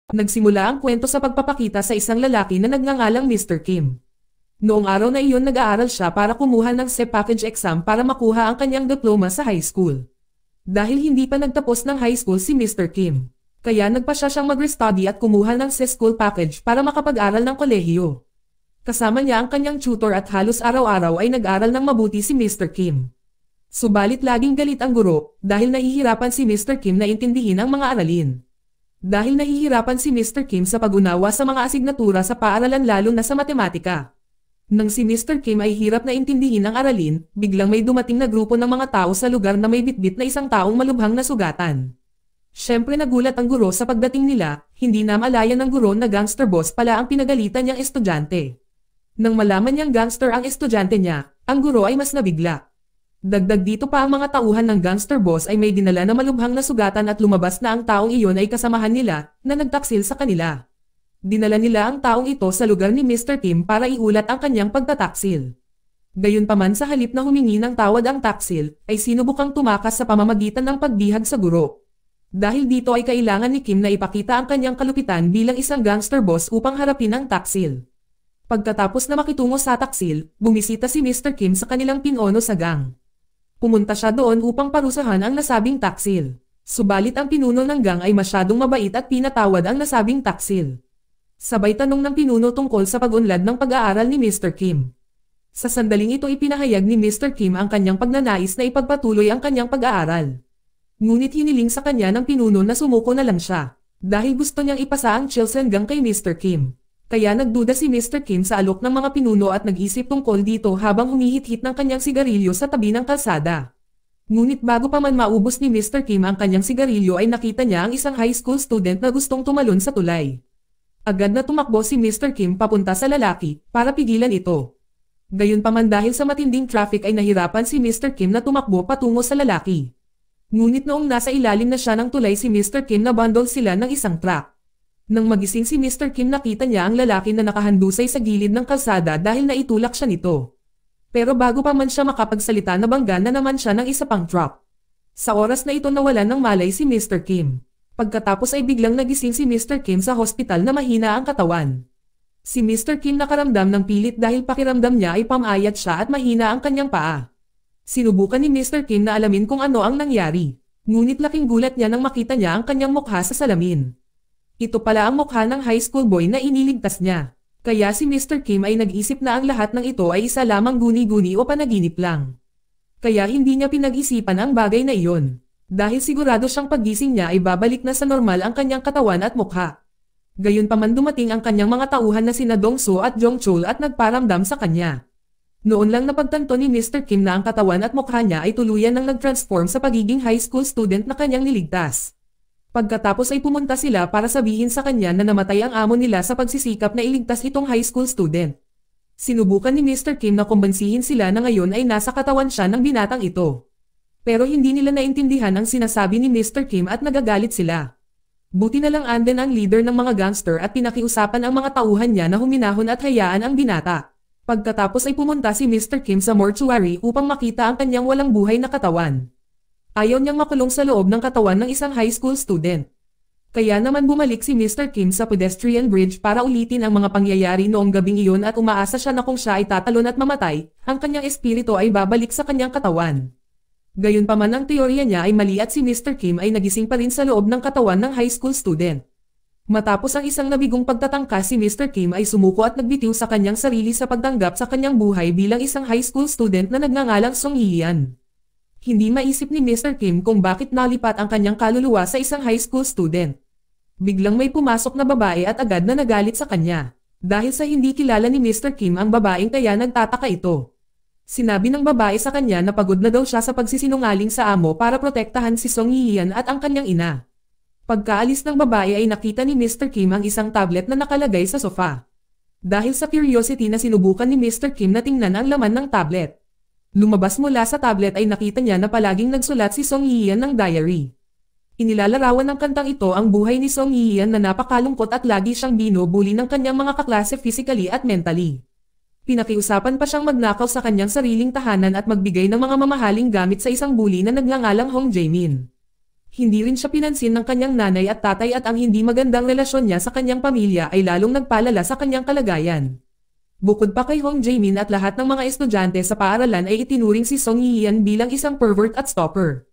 Nagsimula ang kwento sa pagpapakita sa isang lalaki na nagngangalang Mr. Kim. Noong araw na iyon nag-aaral siya para kumuha ng SE package exam para makuha ang kanyang diploma sa high school. Dahil hindi pa nagtapos ng high school si Mr. Kim, kaya nagpa siya siyang mag-restudy at kumuha ng SE school package para makapag-aral ng kolehiyo. Kasama niya ang kanyang tutor at halos araw-araw ay nag-aral ng mabuti si Mr. Kim. Subalit laging galit ang guro dahil nahihirapan si Mr. Kim na intindihin ang mga aralin. Dahil nahihirapan si Mr. Kim sa pag-unawa sa mga asignatura sa paaralan lalo na sa matematika. Nang si Mr. Kim ay hirap na intindihin ang aralin, biglang may dumating na grupo ng mga tao sa lugar na may bitbit na isang taong malubhang na sugatan. Siyempre nagulat ang guro sa pagdating nila, hindi na malayan ng guro na gangster boss pala ang pinagalitan niyang estudyante. Nang malaman niyang gangster ang estudyante niya, ang guro ay mas nabigla. Dagdag dito pa ang mga tauhan ng gangster boss ay may dinala na malubhang na sugatan at lumabas na ang taong iyon ay kasamahan nila na nagtaksil sa kanila. Dinala nila ang taong ito sa lugar ni Mr. Kim para iulat ang kanyang pagtataksil. Gayunpaman sa halip na humingi ng tawad ang taksil, ay sinubukang tumakas sa pamamagitan ng pagbihag sa guro. Dahil dito ay kailangan ni Kim na ipakita ang kanyang kalupitan bilang isang gangster boss upang harapin ang taksil. Pagkatapos na makitungo sa taksil, bumisita si Mr. Kim sa kanilang pinono sa gang. Pumunta siya doon upang parusahan ang nasabing taksil. Subalit ang pinuno ng gang ay masyadong mabait at pinatawad ang nasabing taksil. Sabay tanong ng pinuno tungkol sa pag-unlad ng pag-aaral ni Mr. Kim. Sa sandaling ito ipinahayag ni Mr. Kim ang kanyang pagnanais na ipagpatuloy ang kanyang pag-aaral. Ngunit hiniling sa kanya ng pinuno na sumuko na lang siya, dahil gusto niyang ipasa ang Chilson Gang kay Mr. Kim. Kaya nagduda si Mr. Kim sa alok ng mga pinuno at nag-isip tungkol dito habang humihit-hit ng kanyang sigarilyo sa tabi ng kalsada. Ngunit bago pa man maubos ni Mr. Kim ang kanyang sigarilyo ay nakita niya ang isang high school student na gustong tumalon sa tulay. Agad na tumakbo si Mr. Kim papunta sa lalaki para pigilan ito. Gayunpaman dahil sa matinding traffic ay nahirapan si Mr. Kim na tumakbo patungo sa lalaki. Ngunit noong nasa ilalim na siya ng tulay si Mr. Kim nabundol sila ng isang truck. Nang magising si Mr. Kim nakita niya ang lalaki na nakahandusay sa gilid ng kalsada dahil naitulak siya nito. Pero bago pa man siya makapagsalita nabangga na naman siya ng isa pang truck. Sa oras na ito nawalan ng malay si Mr. Kim. Pagkatapos ay biglang nagising si Mr. Kim sa hospital na mahina ang katawan. Si Mr. Kim nakaramdam ng pilit dahil pakiramdam niya ay pamayat siya at mahina ang kanyang paa. Sinubukan ni Mr. Kim na alamin kung ano ang nangyari. Ngunit laking gulat niya nang makita niya ang kanyang mukha sa salamin. Ito pala ang mukha ng high school boy na iniligtas niya. Kaya si Mr. Kim ay nag-isip na ang lahat ng ito ay isa lamang guni-guni o panaginip lang. Kaya hindi niya pinag-isipan ang bagay na iyon. Dahil sigurado siyang paggising niya ay babalik na sa normal ang kanyang katawan at mukha. Gayunpaman dumating ang kanyang mga tauhan na sina Dong Soo at Jong Chul at nagparamdam sa kanya. Noon lang napagtanto ni Mr. Kim na ang katawan at mukha niya ay tuluyan nang nag-transform sa pagiging high school student na kanyang niligtas. Pagkatapos ay pumunta sila para sabihin sa kanya na namatay ang amo nila sa pagsisikap na iligtas itong high school student. Sinubukan ni Mr. Kim na kumbansihin sila na ngayon ay nasa katawan siya ng binatang ito. Pero hindi nila naintindihan ang sinasabi ni Mr. Kim at nagagalit sila. Buti na lang anden ang leader ng mga gangster at pinakiusapan ang mga tauhan niya na huminahon at hayaan ang binata. Pagkatapos ay pumunta si Mr. Kim sa mortuary upang makita ang kanyang walang buhay na katawan. Ayaw niyang makulong sa loob ng katawan ng isang high school student. Kaya naman bumalik si Mr. Kim sa pedestrian bridge para ulitin ang mga pangyayari noong gabing iyon at umaasa siya na kung siya ay tatalon at mamatay, ang kanyang espiritu ay babalik sa kanyang katawan. Gayunpaman ang teorya niya ay mali at si Mr. Kim ay nagising pa rin sa loob ng katawan ng high school student. Matapos ang isang nabigong pagtatangka si Mr. Kim ay sumuko at nagbitiw sa kanyang sarili sa pagtanggap sa kanyang buhay bilang isang high school student na nagngangalang Song Yian. Hindi maisip ni Mr. Kim kung bakit nalipat ang kanyang kaluluwa sa isang high school student. Biglang may pumasok na babae at agad na nagalit sa kanya. Dahil sa hindi kilala ni Mr. Kim ang babaeng kaya nagtataka ito. Sinabi ng babae sa kanya na pagod na daw siya sa pagsisinungaling sa amo para protektahan si Song Yian at ang kanyang ina. Pagkaalis ng babae ay nakita ni Mr. Kim ang isang tablet na nakalagay sa sofa. Dahil sa curiosity na sinubukan ni Mr. Kim na tingnan ang laman ng tablet. Lumabas mula sa tablet ay nakita niya na palaging nagsulat si Song Yian ng diary. Inilalarawan ng kantang ito ang buhay ni Song Yian na napakalungkot at lagi siyang binubuli ng kanyang mga kaklase physically at mentally. Pinakiusapan pa siyang magnakaw sa kanyang sariling tahanan at magbigay ng mga mamahaling gamit sa isang bully na nagngangalang Hong Jae-min. Hindi rin siya pinansin ng kanyang nanay at tatay at ang hindi magandang relasyon niya sa kanyang pamilya ay lalong nagpalala sa kanyang kalagayan. Bukod pa kay Hong Jae-min at lahat ng mga estudyante sa paaralan ay itinuring si Song Yi-yeon bilang isang pervert at stalker.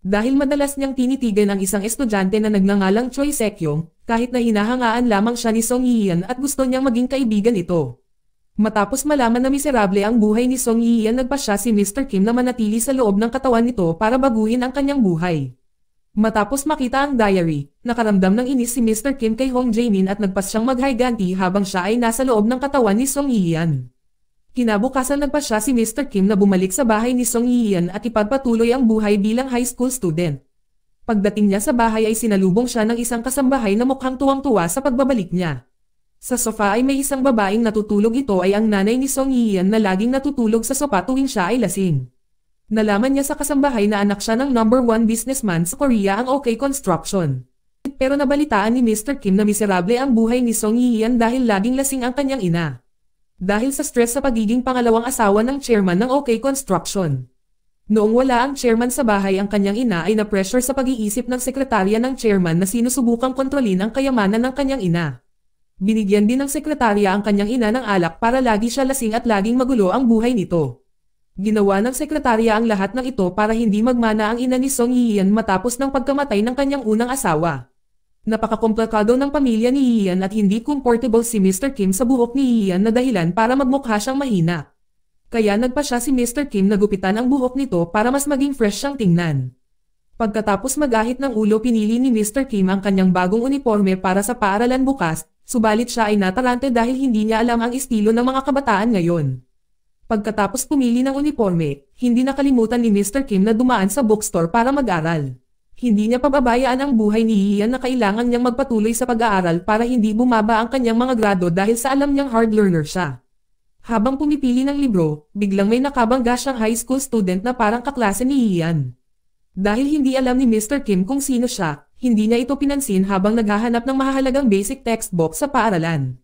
Dahil madalas niyang tinitigan ang isang estudyante na nagngangalang Choi Sekyong, kahit na hinahangaan lamang siya ni Song Yi-yeon at gusto niyang maging kaibigan ito. Matapos malaman na miserable ang buhay ni Song Yi-yeon, nagpasya si Mr. Kim na manatili sa loob ng katawan nito para baguhin ang kanyang buhay. Matapos makita ang diary, nakaramdam ng inis si Mr. Kim kay Hong Jae-min at nagpasyang maghiganti habang siya ay nasa loob ng katawan ni Song Yi-yeon. Kinabukasan nagpasya si Mr. Kim na bumalik sa bahay ni Song Yi-yeon at ipagpatuloy ang buhay bilang high school student. Pagdating niya sa bahay ay sinalubong siya ng isang kasambahay na mukhang tuwang-tuwa sa pagbabalik niya. Sa sofa ay may isang babaeng natutulog, ito ay ang nanay ni Song Yi-yeon na laging natutulog sa sofa tuwing siya ay lasing. Nalaman niya sa kasambahay na anak siya ng #1 businessman sa Korea, ang OK Construction. Pero nabalitaan ni Mr. Kim na miserable ang buhay ni Song Yi-yeon dahil laging lasing ang kanyang ina. Dahil sa stress sa pagiging pangalawang asawa ng chairman ng OK Construction. Noong wala ang chairman sa bahay, ang kanyang ina ay na-pressure sa pag-iisip ng sekretarya ng chairman na sinusubukang kontrolin ang kayamanan ng kanyang ina. Binigyan din ng sekretarya ang kanyang ina ng alak para lagi siya lasing at laging magulo ang buhay nito. Ginawa ng sekretarya ang lahat ng ito para hindi magmana ang ina ni Song Yi-yeon matapos ng pagkamatay ng kanyang unang asawa. Napakakomplikado ng pamilya ni Yi-yeon at hindi comfortable si Mr. Kim sa buhok ni Yi-yeon na dahilan para magmukha siyang mahina. Kaya nagpasya si Mr. Kim na gupitan ang buhok nito para mas maging fresh siyang tingnan. Pagkatapos mag-ahit ng ulo, pinili ni Mr. Kim ang kanyang bagong uniforme para sa paaralan bukas, subalit siya ay natarante dahil hindi niya alam ang estilo ng mga kabataan ngayon. Pagkatapos pumili ng uniforme, hindi nakalimutan ni Mr. Kim na dumaan sa bookstore para mag-aral. Hindi niya pababayaan ang buhay ni Yi-yeon na kailangan niyang magpatuloy sa pag-aaral para hindi bumaba ang kanyang mga grado dahil sa alam niyang hard learner siya. Habang pumipili ng libro, biglang may nakabangga siyang high school student na parang kaklase ni Yi-yeon. Dahil hindi alam ni Mr. Kim kung sino siya, hindi niya ito pinansin habang naghahanap ng mahahalagang basic textbook sa paaralan.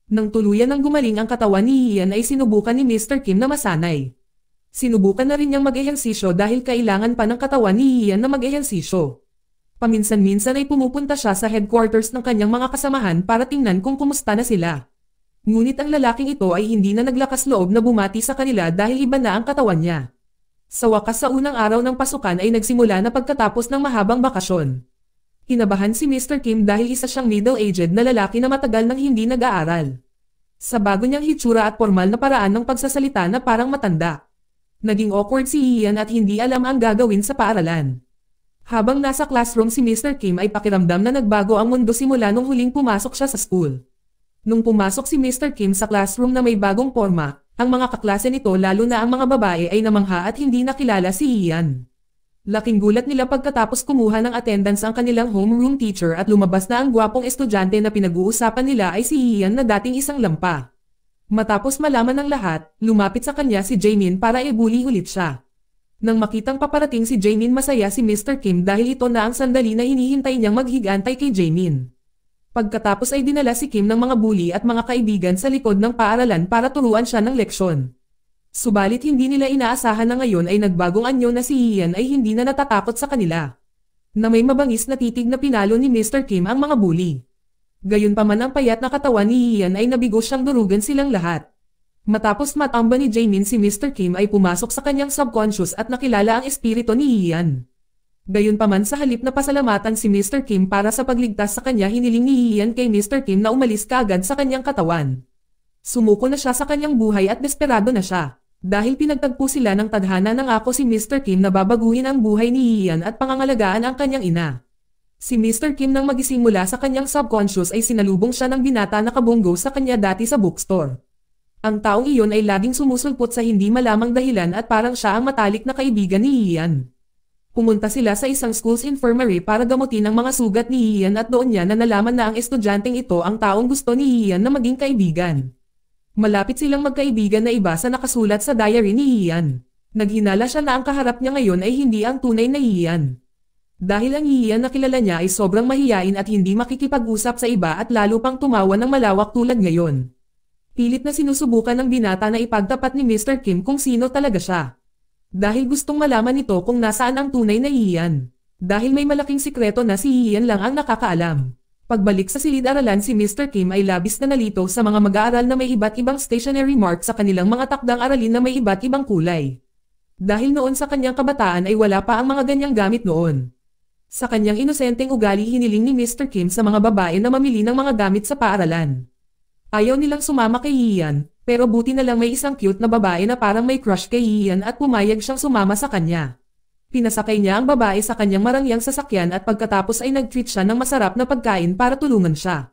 Nang tuluyan ng gumaling ang katawan ni Yi-yeon ay sinubukan ni Mr. Kim na masanay. Sinubukan na rin niyang mag-ehersisyo dahil kailangan pa ng katawan ni Yi-yeon na mag-ehersisyo. Paminsan-minsan ay pumupunta siya sa headquarters ng kanyang mga kasamahan para tingnan kung kumusta na sila. Ngunit ang lalaking ito ay hindi na naglakas loob na bumati sa kanila dahil iba na ang katawan niya. Sa wakas, sa unang araw ng pasukan ay nagsimula na pagkatapos ng mahabang bakasyon. Kinabahan si Mr. Kim dahil isa siyang middle-aged na lalaki na matagal nang hindi nag-aaral. Sa bago niyang hitsura at formal na paraan ng pagsasalita na parang matanda. Naging awkward si Yi-yeon at hindi alam ang gagawin sa paaralan. Habang nasa classroom si Mr. Kim ay pakiramdam na nagbago ang mundo simula nung huling pumasok siya sa school. Nung pumasok si Mr. Kim sa classroom na may bagong forma, ang mga kaklase nito lalo na ang mga babae ay namangha at hindi nakilala si Yi-yeon. Laking gulat nila pagkatapos kumuha ng attendance ang kanilang homeroom teacher at lumabas na ang gwapong estudyante na pinag-uusapan nila ay si Yi-yeon na dating isang lampa. Matapos malaman ng lahat, lumapit sa kanya si Jaemin para ibuli ulit siya. Nang makitang paparating si Jaemin, masaya si Mr. Kim dahil ito na ang sandali na hinihintay niyang maghigantay kay Jaemin. Pagkatapos ay dinala si Kim ng mga bully at mga kaibigan sa likod ng paaralan para turuan siya ng leksyon. Subalit hindi nila inaasahan na ngayon ay nagbagong anyo na si Yi-yeon ay hindi na natatakot sa kanila. Na may mabangis na titig na pinalo ni Mr. Kim ang mga bully. Gayunpaman ang payat na katawan ni Yi-yeon ay nabigo siyang durugan silang lahat. Matapos matamba ni Jaemin, si Mr. Kim ay pumasok sa kanyang subconscious at nakilala ang espiritu ni Yi-yeon. Gayunpaman, sa halip na pasalamatan si Mr. Kim para sa pagligtas sa kanya, hiniling ni Yi-yeon kay Mr. Kim na umalis kaagad sa kanyang katawan. Sumuko na siya sa kanyang buhay at desperado na siya. Dahil pinagtagpo sila ng tadhana, nangako si Mr. Kim na babaguhin ang buhay ni Yi-yeon at pangangalagaan ang kanyang ina. Si Mr. Kim nang magising mula sa kanyang subconscious ay sinalubong siya ng binata na kabunggo sa kanya dati sa bookstore. Ang taong iyon ay laging sumusulpot sa hindi malamang dahilan at parang siya ang matalik na kaibigan ni Yi-yeon. Pumunta sila sa isang school's infirmary para gamutin ang mga sugat ni Yi-yeon at doon niya na nalaman na ang estudyanteng ito ang taong gusto ni Yi-yeon na maging kaibigan. Malapit silang magkaibigan na iba sa nakasulat sa diary ni Yi-yeon. Naghinala siya na ang kaharap niya ngayon ay hindi ang tunay na Yi-yeon. Dahil ang Yi-yeon na kilala niya ay sobrang mahiyain at hindi makikipag-usap sa iba at lalo pang tumawa ng malawak tulad ngayon. Pilit na sinusubukan ng binata na ipagtapat ni Mr. Kim kung sino talaga siya. Dahil gustong malaman nito kung nasaan ang tunay na Yi-yeon. Dahil may malaking sikreto na si Ian lang ang nakakaalam. Pagbalik sa silid-aralan si Mr. Kim ay labis na nalito sa mga mag-aaral na may iba't ibang stationery mark sa kanilang mga takdang aralin na may iba't ibang kulay. Dahil noon sa kanyang kabataan ay wala pa ang mga ganyang gamit noon. Sa kanyang inosenteng ugali hiniling ni Mr. Kim sa mga babae na mamili ng mga gamit sa paaralan. Ayaw nilang sumama kay Ian, pero buti na lang may isang cute na babae na parang may crush kay Ian at pumayag siyang sumama sa kanya. Pinasakay niya ang babae sa kanyang marangyang sasakyan at pagkatapos ay nag-treat siya ng masarap na pagkain para tulungan siya.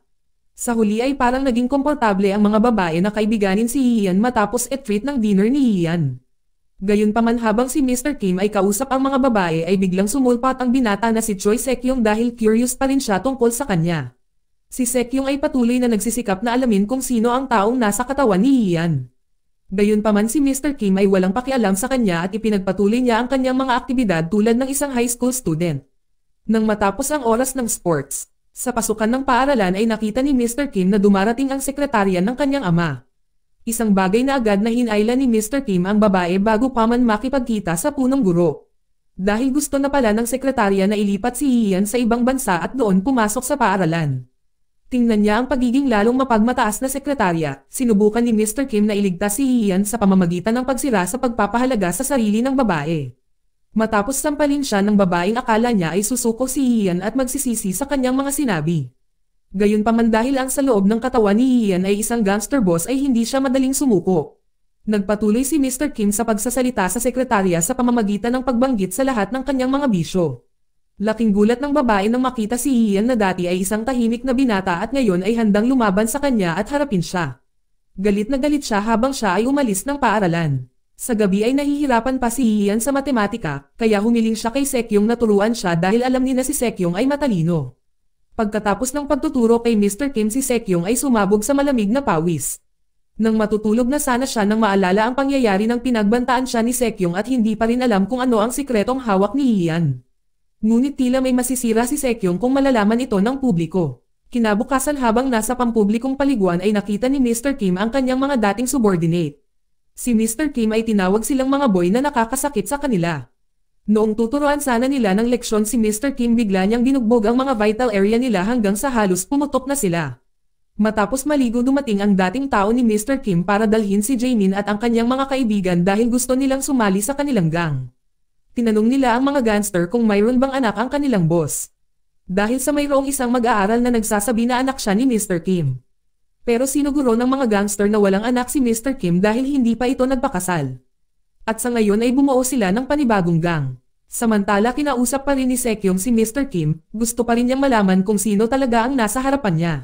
Sa huli ay parang naging komportable ang mga babae na kaibiganin si Ian matapos i-treat ng dinner ni Ian. Gayunpaman habang si Mr. Kim ay kausap ang mga babae ay biglang sumulpat ang binata na si Choi Sekyung dahil curious pa rin siya tungkol sa kanya. Si Sekyung ay patuloy na nagsisikap na alamin kung sino ang taong nasa katawan ni Ian. Gayunpaman si Mr. Kim ay walang pakialam sa kanya at ipinagpatuloy niya ang kanyang mga aktibidad tulad ng isang high school student. Nang matapos ang oras ng sports, sa pasukan ng paaralan ay nakita ni Mr. Kim na dumarating ang sekretarya ng kanyang ama. Isang bagay na agad na hinayla ni Mr. Kim ang babae bago pa man makipagkita sa punong guro. Dahil gusto na pala ng sekretarya na ilipat si Ian sa ibang bansa at doon pumasok sa paaralan. Tingnan niya ang pagiging lalong mapagmataas na sekretarya, sinubukan ni Mr. Kim na iligtas si Ian sa pamamagitan ng pagsira sa pagpapahalaga sa sarili ng babae. Matapos sampalin siya ng babaeng akala niya ay susuko si Ian at magsisisi sa kanyang mga sinabi. Gayunpaman dahil ang sa loob ng katawan ni Ian ay isang gangster boss ay hindi siya madaling sumuko. Nagpatuloy si Mr. Kim sa pagsasalita sa sekretarya sa pamamagitan ng pagbanggit sa lahat ng kanyang mga bisyo. Laking gulat ng babae nang makita si Ian na dati ay isang tahimik na binata at ngayon ay handang lumaban sa kanya at harapin siya. Galit na galit siya habang siya ay umalis ng paaralan. Sa gabi ay nahihirapan pa si Ian sa matematika, kaya humiling siya kay Sekyung na turuan siya dahil alam ni na si Sekyung ay matalino. Pagkatapos ng pagtuturo kay Mr. Kim si Sekyung ay sumabog sa malamig na pawis. Nang matutulog na sana siya nang maalala ang pangyayari ng pinagbantaan siya ni Sekyung at hindi pa rin alam kung ano ang sikretong hawak ni Ian. Ngunit tila may masisira si Sekyung kung malalaman ito ng publiko. Kinabukasan habang nasa pampublikong paliguan ay nakita ni Mr. Kim ang kanyang mga dating subordinate. Si Mr. Kim ay tinawag silang mga boy na nakakasakit sa kanila. Noong tuturuan sana nila ng leksyon si Mr. Kim bigla niyang binugbog ang mga vital area nila hanggang sa halos pumutok na sila. Matapos maligo dumating ang dating tao ni Mr. Kim para dalhin si Jaemin at ang kanyang mga kaibigan dahil gusto nilang sumali sa kanilang gang. Tinanong nila ang mga gangster kung mayroon bang anak ang kanilang boss. Dahil sa mayroong isang mag-aaral na nagsasabi na anak siya ni Mr. Kim. Pero sinuguro ng mga gangster na walang anak si Mr. Kim dahil hindi pa ito nagpakasal. At sa ngayon ay bumuo sila ng panibagong gang. Samantala kinausap pa rin ni Sekyung si Mr. Kim, gusto pa rin niyang malaman kung sino talaga ang nasa harapan niya.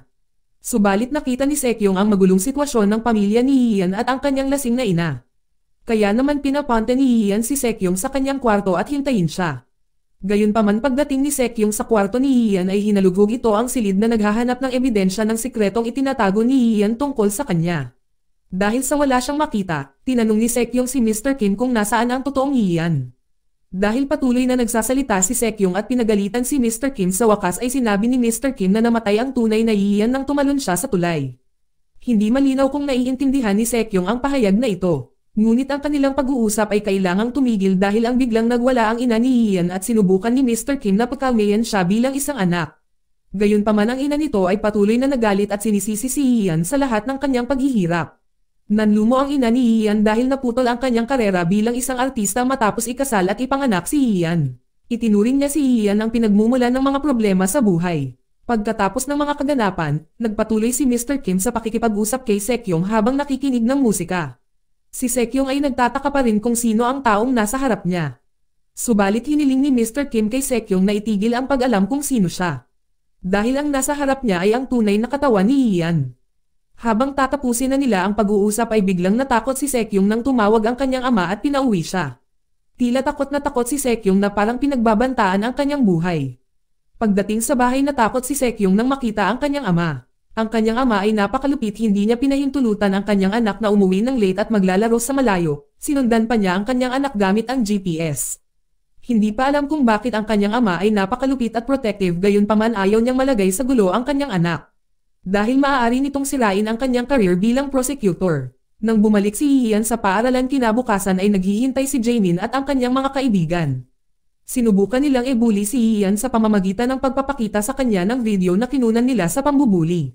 Subalit nakita ni Sekyung ang magulong sitwasyon ng pamilya ni Ian at ang kanyang lasing na ina. Kaya naman pinapunta ni Ian si Sekyung sa kanyang kwarto at hintayin siya. Gayunpaman pagdating ni Sekyung sa kwarto ni Ian ay hinalugog ito ang silid na naghahanap ng ebidensya ng sikretong itinatago ni Ian tungkol sa kanya. Dahil sa wala siyang makita, tinanong ni Sekyung si Mr. Kim kung nasaan ang totoong Ian. Dahil patuloy na nagsasalita si Sekyung at pinagalitan si Mr. Kim sa wakas ay sinabi ni Mr. Kim na namatay ang tunay na Ian nang tumalon siya sa tulay. Hindi malinaw kung naiintindihan ni Sekyung ang pahayag na ito. Ngunit ang kanilang pag-uusap ay kailangang tumigil dahil ang biglang nagwala ang ina ni Ian at sinubukan ni Mr. Kim na pakalmayan siya bilang isang anak. Gayunpaman ang ina nito ay patuloy na nagalit at sinisisi si Ian sa lahat ng kanyang paghihirap. Nanlumo ang ina ni Ian dahil naputol ang kanyang karera bilang isang artista matapos ikasal at ipanganak si Ian. Itinuring niya si Ian ang pinagmumulan ng mga problema sa buhay. Pagkatapos ng mga kaganapan, nagpatuloy si Mr. Kim sa pakikipag-usap kay Sekyung habang nakikinig ng musika. Si Sekyung ay nagtataka pa rin kung sino ang taong nasa harap niya. Subalit hiniling ni Mr. Kim kay Sekyung na itigil ang pag-alam kung sino siya. Dahil ang nasa harap niya ay ang tunay na katawan ni Ian. Habang tatapusin na nila ang pag-uusap ay biglang natakot si Sekyung nang tumawag ang kanyang ama at pinauwi siya. Tila takot na takot si Sekyung na parang pinagbabantaan ang kanyang buhay. Pagdating sa bahay natakot si Sekyung nang makita ang kanyang ama. Ang kanyang ama ay napakalupit, hindi niya pinahintulutan ang kanyang anak na umuwi ng late at maglalaro sa malayo, sinundan pa niya ang kanyang anak gamit ang GPS. Hindi pa alam kung bakit ang kanyang ama ay napakalupit at protective, gayunpaman ayaw niyang malagay sa gulo ang kanyang anak. Dahil maaari nitong sirain ang kanyang career bilang prosecutor. Nang bumalik si Ian sa paaralan kinabukasan ay naghihintay si Jaemin at ang kanyang mga kaibigan. Sinubukan nilang i-bully si Ian sa pamamagitan ng pagpapakita sa kanya ng video na kinunan nila sa pambubuli.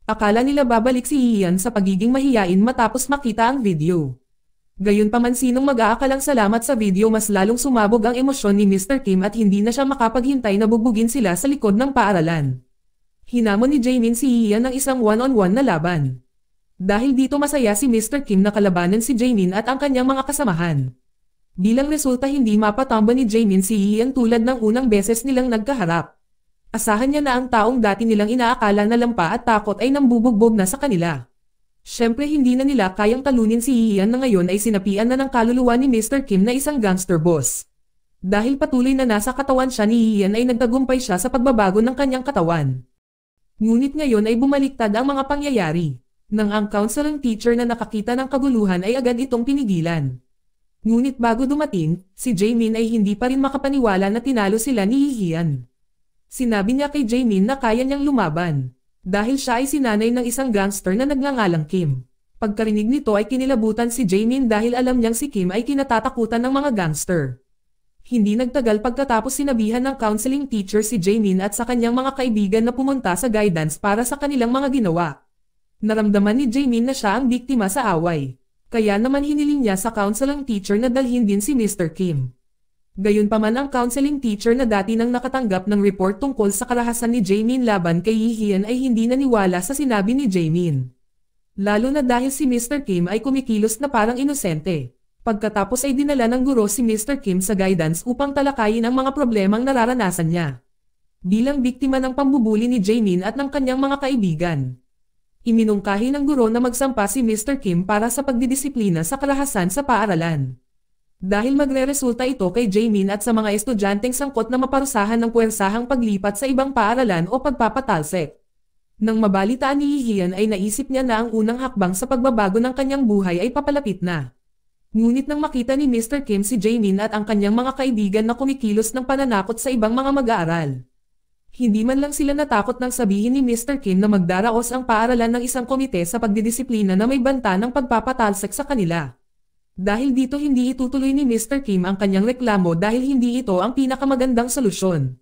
Akala nila babalik si Ian sa pagiging mahiyain matapos makita ang video. Gayunpaman sinong mag-aakalang salamat sa video mas lalong sumabog ang emosyon ni Mr. Kim at hindi na siya makapaghintay na bugbugin sila sa likod ng paaralan. Hinamon ni Jaemin si Ian ng isang one-on-one na laban. Dahil dito masaya si Mr. Kim na kalabanan si Jaemin at ang kanyang mga kasamahan. Bilang resulta hindi mapatamba ni Jaemin si Ian tulad ng unang beses nilang nagkaharap. Asahan niya na ang taong dati nilang inaakala na lampa at takot ay nambubugbog na sa kanila. Siyempre hindi na nila kayang talunin si Ian na ngayon ay sinapian na ng kaluluwa ni Mr. Kim na isang gangster boss. Dahil patuloy na nasa katawan siya ni Ian ay nagtagumpay siya sa pagbabago ng kanyang katawan. Ngunit ngayon ay bumaliktad ang mga pangyayari. Nang ang counseling teacher na nakakita ng kaguluhan ay agad itong pinigilan. Ngunit bago dumating, si Jaemin ay hindi pa rin makapaniwala na tinalo sila ni Ian. Sinabi niya kay Jaemin na kaya niyang lumaban. Dahil siya ay sinanay ng isang gangster na nagngangalang Kim. Pagkarinig nito ay kinilabutan si Jaemin dahil alam niyang si Kim ay kinatatakutan ng mga gangster. Hindi nagtagal pagkatapos sinabihan ng counseling teacher si Jaemin at sa kanyang mga kaibigan na pumunta sa guidance para sa kanilang mga ginawa. Naramdaman ni Jaemin na siya ang biktima sa away. Kaya naman hiniling niya sa counseling teacher na dalhin din si Mr. Kim. Gayunpaman ang counseling teacher na dati nang nakatanggap ng report tungkol sa karahasan ni Jaemin laban kay Ian ay hindi naniwala sa sinabi ni Jaemin. Lalo na dahil si Mr. Kim ay kumikilos na parang inosente. Pagkatapos ay dinala ng guro si Mr. Kim sa guidance upang talakayin ang mga problemang nararanasan niya. Bilang biktima ng pambubuli ni Jaemin at ng kanyang mga kaibigan. Iminungkahi ng guro na magsampa si Mr. Kim para sa pagdidisiplina sa karahasan sa paaralan. Dahil magre-resulta ito kay Jaemin at sa mga estudyanteng sangkot na maparusahan ng puwersahang paglipat sa ibang paaralan o pagpapatalsik. Nang mabalitaan ni Ian ay naisip niya na ang unang hakbang sa pagbabago ng kanyang buhay ay papalapit na. Ngunit nang makita ni Mr. Kim si Jaemin at ang kanyang mga kaibigan na kumikilos ng pananakot sa ibang mga mag-aaral. Hindi man lang sila natakot nang sabihin ni Mr. Kim na magdaraos ang paaralan ng isang komite sa pagdidisiplina na may banta ng pagpapatalsik sa kanila. Dahil dito hindi itutuloy ni Mr. Kim ang kanyang reklamo dahil hindi ito ang pinakamagandang solusyon.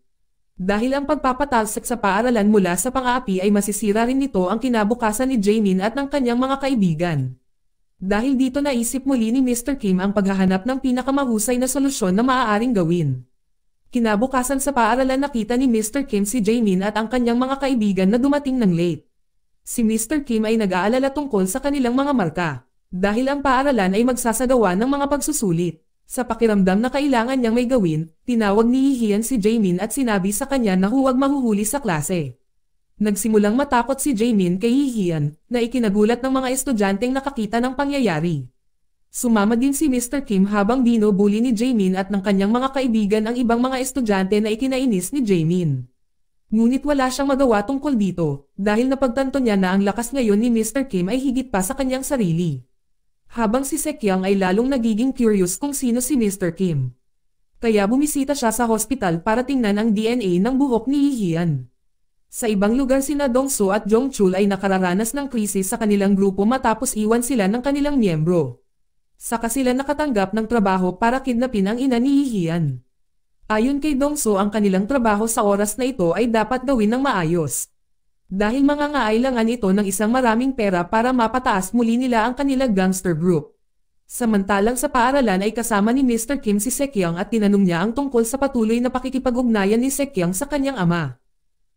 Dahil ang pagpapatalsik sa paaralan mula sa pang-aapi ay masisira rin nito ang kinabukasan ni Jaemin at ng kanyang mga kaibigan. Dahil dito naisip muli ni Mr. Kim ang paghahanap ng pinakamahusay na solusyon na maaaring gawin. Kinabukasan sa paaralan nakita ni Mr. Kim si Jaemin at ang kanyang mga kaibigan na dumating ng late. Si Mr. Kim ay nag-aalala tungkol sa kanilang mga marka. Dahil ang paaralan ay magsasagawa ng mga pagsusulit. Sa pakiramdam na kailangan niyang may gawin, tinawag ni Ian si Jaemin at sinabi sa kanya na huwag mahuhuli sa klase. Nagsimulang matakot si Jaemin kay Ian na ikinagulat ng mga estudyanteng nakakita ng pangyayari. Sumama din si Mr. Kim habang binubuli ni Jaemin at ng kanyang mga kaibigan ang ibang mga estudyante na ikinainis ni Jaemin. Ngunit wala siyang magawa tungkol dito dahil napagtanto niya na ang lakas ngayon ni Mr. Kim ay higit pa sa kanyang sarili. Habang si Sekyang ay lalong nagiging curious kung sino si Mr. Kim. Kaya bumisita siya sa hospital para tingnan ang DNA ng buhok ni Ian. Sa ibang lugar sina Dongso at Jongchul ay nakararanas ng krisis sa kanilang grupo matapos iwan sila ng kanilang miyembro. Saka sila nakatanggap ng trabaho para kidnapin ang ina ni Ian. Ayon kay Dongso ang kanilang trabaho sa oras na ito ay dapat gawin ng maayos. Dahil mangangailangan ito ng isang maraming pera para mapataas muli nila ang kanilang gangster group. Samantalang sa paaralan ay kasama ni Mr. Kim si Sekyang at tinanong niya ang tungkol sa patuloy na pakikipag-ugnayan ni Sekyang sa kanyang ama.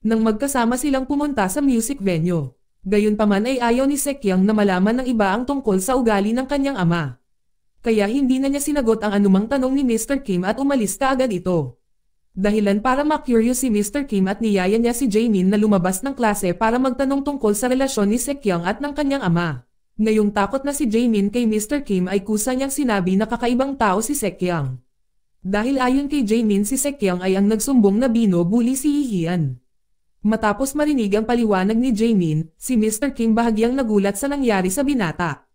Nang magkasama silang pumunta sa music venue. Gayunpaman ay ayaw ni Sekyang na malaman ng iba ang tungkol sa ugali ng kanyang ama. Kaya hindi na niya sinagot ang anumang tanong ni Mr. Kim at umalis kaagad ito. Dahilan para ma-curious si Mr. Kim at niyaya niya si Jaemin na lumabas ng klase para magtanong tungkol sa relasyon ni Sekyang at ng kanyang ama. Ngayong takot na si Jaemin kay Mr. Kim ay kusa niyang sinabi na kakaibang tao si Sekyang. Dahil ayon kay Jaemin si Sekyang ay ang nagsumbong na binubuli si Ian. Matapos marinig ang paliwanag ni Jaemin, si Mr. Kim bahagyang nagulat sa nangyari sa binata.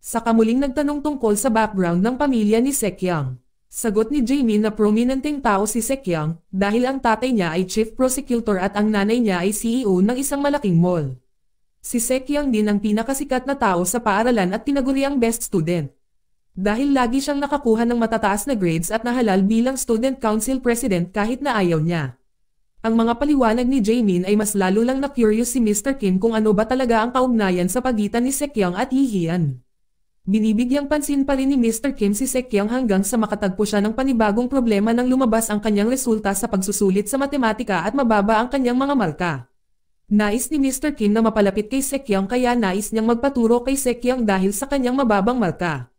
Saka muling nagtanong tungkol sa background ng pamilya ni Sekyang. Sagot ni Jaemin na prominenteng tao si Sekyang dahil ang tatay niya ay chief prosecutor at ang nanay niya ay CEO ng isang malaking mall. Si Sekyang din ang pinakasikat na tao sa paaralan at tinaguriang best student. Dahil lagi siyang nakakuha ng matataas na grades at nahalal bilang student council president kahit na ayaw niya. Ang mga paliwanag ni Jaemin ay mas lalo lang na-curious si Mr. Kim kung ano ba talaga ang kaugnayan sa pagitan ni Sekyang at Yihian. Binibigyang pansin pa rin ni Mr. Kim si Sekyang hanggang sa makatagpo siya ng panibagong problema nang lumabas ang kanyang resulta sa pagsusulit sa matematika at mababa ang kanyang mga marka. Nais ni Mr. Kim na mapalapit kay Sekyang kaya nais niyang magpaturo kay Sekyang dahil sa kanyang mababang marka.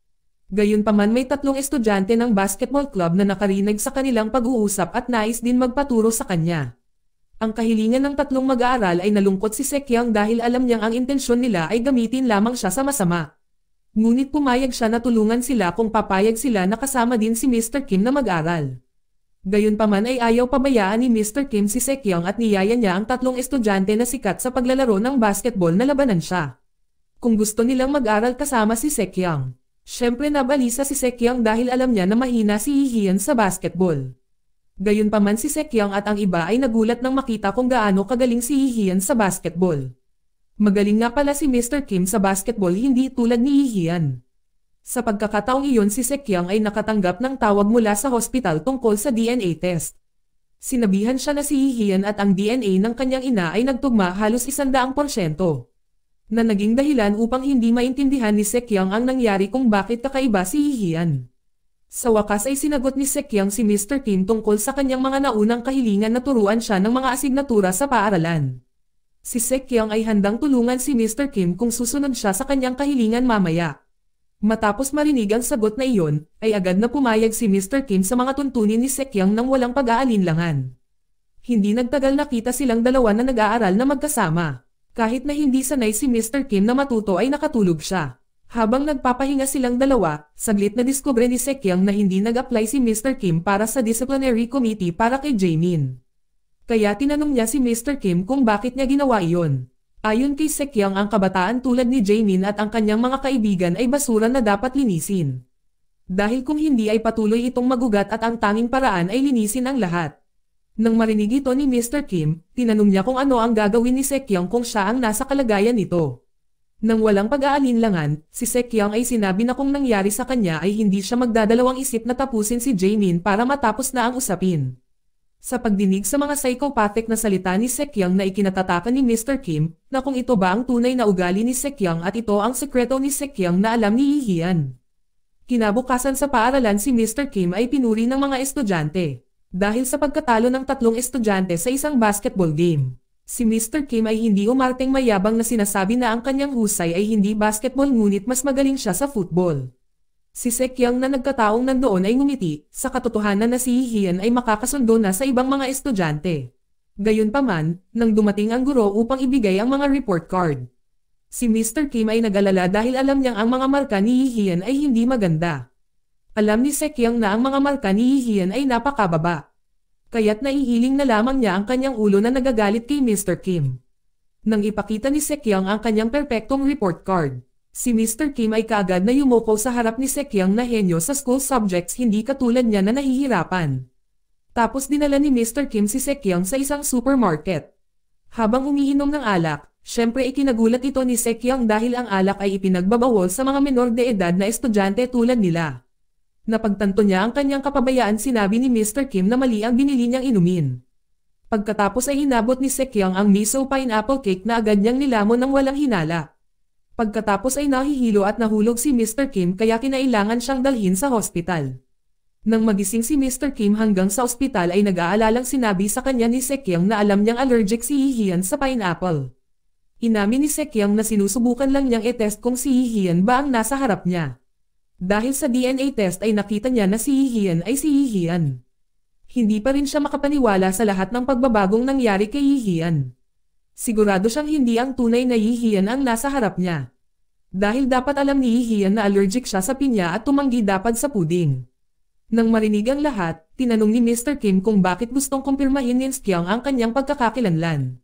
Gayunpaman may 3 estudyante ng basketball club na nakarinig sa kanilang pag-uusap at nais din magpaturo sa kanya. Ang kahilingan ng 3 mag-aaral ay nalungkot si Sekyang dahil alam niyang ang intensyon nila ay gamitin lamang siya sa masama. Ngunit pumayag siya na tulungan sila kung papayag sila na kasama din si Mr. Kim na mag-aral. Gayunpaman ay ayaw pabayaan ni Mr. Kim si Sekyang at niyaya niya ang 3 estudyante na sikat sa paglalaro ng basketball na labanan siya. Kung gusto nilang mag-aral kasama si Sekyang. Siyempre nabalisa si Sekyang dahil alam niya na mahina si Yihian sa basketball. Gayunpaman si Sekyang at ang iba ay nagulat nang makita kung gaano kagaling si Yihian sa basketball. Magaling nga pala si Mr. Kim sa basketball hindi tulad ni Yihian. Sa pagkakataong iyon si Sekyang ay nakatanggap ng tawag mula sa hospital tungkol sa DNA test. Sinabihan siya na si Yihian at ang DNA ng kanyang ina ay nagtugma halos 100%. Na naging dahilan upang hindi maintindihan ni Sekyang ang nangyari kung bakit kakaiba si Yihian. Sa wakas ay sinagot ni Sekyang si Mr. Kim tungkol sa kanyang mga naunang kahilingan na turuan siya ng mga asignatura sa paaralan. Si Sekyang ay handang tulungan si Mr. Kim kung susunod siya sa kanyang kahilingan mamaya. Matapos marinig ang sagot na iyon, ay agad na pumayag si Mr. Kim sa mga tuntunin ni Sekyang nang walang pag-aalinlangan. Hindi nagtagal nakita silang dalawa na nag-aaral na magkasama. Kahit na hindi sanay si Mr. Kim na matuto ay nakatulog siya. Habang nagpapahinga silang dalawa, saglit na diskubre ni Sekyang na hindi nag-apply si Mr. Kim para sa disciplinary committee para kay Jaemin. Kaya tinanong niya si Mr. Kim kung bakit niya ginawa iyon. Ayon kay Sekyang ang kabataan tulad ni Jaemin at ang kanyang mga kaibigan ay basura na dapat linisin. Dahil kung hindi ay patuloy itong magugat at ang tanging paraan ay linisin ang lahat. Nang marinig ito ni Mr. Kim, tinanong niya kung ano ang gagawin ni Sekyang kung siya ang nasa kalagayan nito. Nang walang pag-aalinlangan, si Sekyang ay sinabi na kung nangyari sa kanya ay hindi siya magdadalawang isip na tapusin si Jaemin para matapos na ang usapin. Sa pagdinig sa mga psychopathic na salita ni Sekyang na ikinatatakan ni Mr. Kim, na kung ito ba ang tunay na ugali ni Sekyang at ito ang sekreto ni Sekyang na alam ni Yihian. Kinabukasan sa paaralan si Mr. Kim ay pinuri ng mga estudyante. Dahil sa pagkatalo ng 3 estudyante sa isang basketball game. Si Mr. Kim ay hindi umarteng mayabang na sinasabi na ang kanyang husay ay hindi basketball ngunit mas magaling siya sa football. Si Sekyang na nagkataong nandoon ay ngumiti, sa katotohanan na si Yihian ay makakasundo na sa ibang mga estudyante. Gayunpaman, nang dumating ang guro upang ibigay ang mga report card. Si Mr. Kim ay nag-alala dahil alam niyang ang mga marka ni Yihian ay hindi maganda. Alam ni Sekyang na ang mga marka ni Yihian ay napakababa. Kaya't naihiling na lamang niya ang kanyang ulo na nagagalit kay Mr. Kim. Nang ipakita ni Sekyang ang kanyang perpektong report card, si Mr. Kim ay kaagad na yumuko sa harap ni Sekyang na henyo sa school subjects hindi katulad niya na nahihirapan. Tapos dinala ni Mr. Kim si Sekyang sa isang supermarket. Habang umiinom ng alak, syempre ikinagulat ito ni Sekyang dahil ang alak ay ipinagbabawal sa mga menor de edad na estudyante tulad nila. Napagtanto niya ang kanyang kapabayaan sinabi ni Mr. Kim na mali ang binili niyang inumin. Pagkatapos ay hinabot ni Sekyang ang miso pineapple cake na agad niyang nilamon ng walang hinala. Pagkatapos ay nahihilo at nahulog si Mr. Kim kaya kinailangan siyang dalhin sa hospital. Nang magising si Mr. Kim hanggang sa ospital ay nag-aalalang sinabi sa kanya ni Sekyang na alam niyang allergic si Yihian sa pineapple. Inamin ni Sekyang na sinusubukan lang niyang i-test kung si Yihian ba ang nasa harap niya. Dahil sa DNA test ay nakita niya na si Yihian ay si Yihian. Hindi pa rin siya makapaniwala sa lahat ng pagbabagong nangyari kay Yihian. Sigurado siyang hindi ang tunay na Yihian ang nasa harap niya. Dahil dapat alam ni Yihian na allergic siya sa pinya at tumanggi dapat sa puding. Nang marinig ang lahat, tinanong ni Mr. Kim kung bakit gustong kumpirmahin ni Sekyang ang kanyang pagkakakilanlan.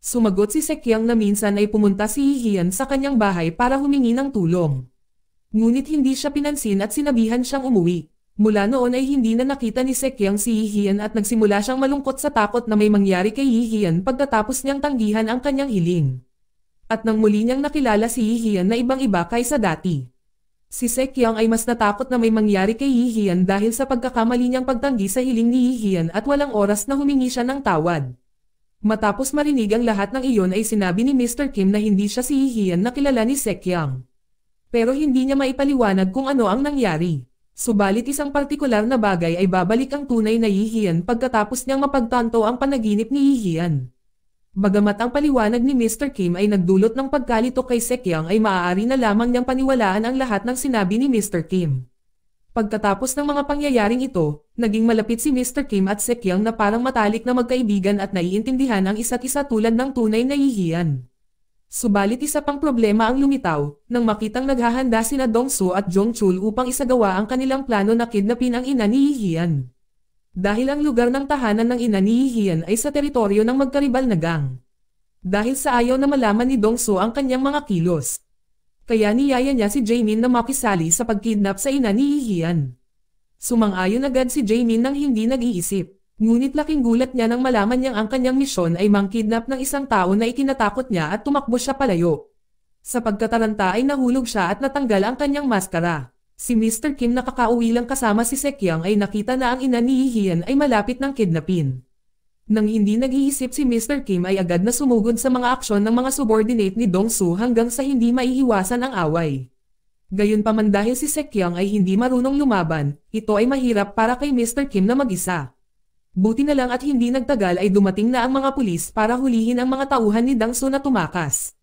Sumagot si Sekyang na minsan ay pumunta si Yihian sa kanyang bahay para humingi ng tulong. Ngunit hindi siya pinansin at sinabihan siyang umuwi. Mula noon ay hindi na nakita ni Sekyang si Yihian at nagsimula siyang malungkot sa takot na may mangyari kay Yihian pagkatapos niyang tanggihan ang kanyang hiling. At nang muli niyang nakilala si Yihian na ibang-iba kaysa dati. Si Sekyang ay mas natakot na may mangyari kay Yihian dahil sa pagkakamali niyang pagtanggi sa hiling ni Yihian at walang oras na humingi siya ng tawad. Matapos marinig ang lahat ng iyon ay sinabi ni Mr. Kim na hindi siya si Yihian na kilala ni Sekyang. Pero hindi niya maipaliwanag kung ano ang nangyari. Subalit isang partikular na bagay ay babalik ang tunay na Yihian pagkatapos niyang mapagtanto ang panaginip ni Yihian. Bagamat ang paliwanag ni Mr. Kim ay nagdulot ng pagkalito kay Sekyang ay maaari na lamang niyang paniwalaan ang lahat ng sinabi ni Mr. Kim. Pagkatapos ng mga pangyayaring ito, naging malapit si Mr. Kim at Sekyang na parang matalik na magkaibigan at naiintindihan ang isa't isa tulad ng tunay na Yihian. Subalit isa pang problema ang lumitaw, nang makitang naghahanda sina Dongsu at Jongchul upang isagawa ang kanilang plano na kidnapin ang ina ni Yihian. Dahil ang lugar ng tahanan ng ina ni Yihian ay sa teritoryo ng magkaribal na gang. Dahil sa ayaw na malaman ni Dongsu ang kanyang mga kilos. Kaya niyaya niya si Jaemin na makisali sa pagkidnap sa ina ni Yihian. Sumang-ayon agad si Jaemin nang hindi nag-iisip. Ngunit laking gulat niya nang malaman niyang ang kanyang misyon ay mangkidnap ng isang tao na ikinatakot niya at tumakbo siya palayo. Sa pagkataranta ay nahulog siya at natanggal ang kanyang maskara. Si Mr. Kim na kakauwi lang kasama si Sekyang ay nakita na ang ina ni Yihian ay malapit ng kidnapin. Nang hindi nag-iisip si Mr. Kim ay agad na sumugod sa mga aksyon ng mga subordinate ni Dongsu hanggang sa hindi maiiwasan ang away. Gayunpaman dahil si Sekyang ay hindi marunong lumaban, ito ay mahirap para kay Mr. Kim na mag-isa. Buti na lang at hindi nagtagal ay dumating na ang mga pulis para hulihin ang mga tauhan ni Dongsu na tumakas.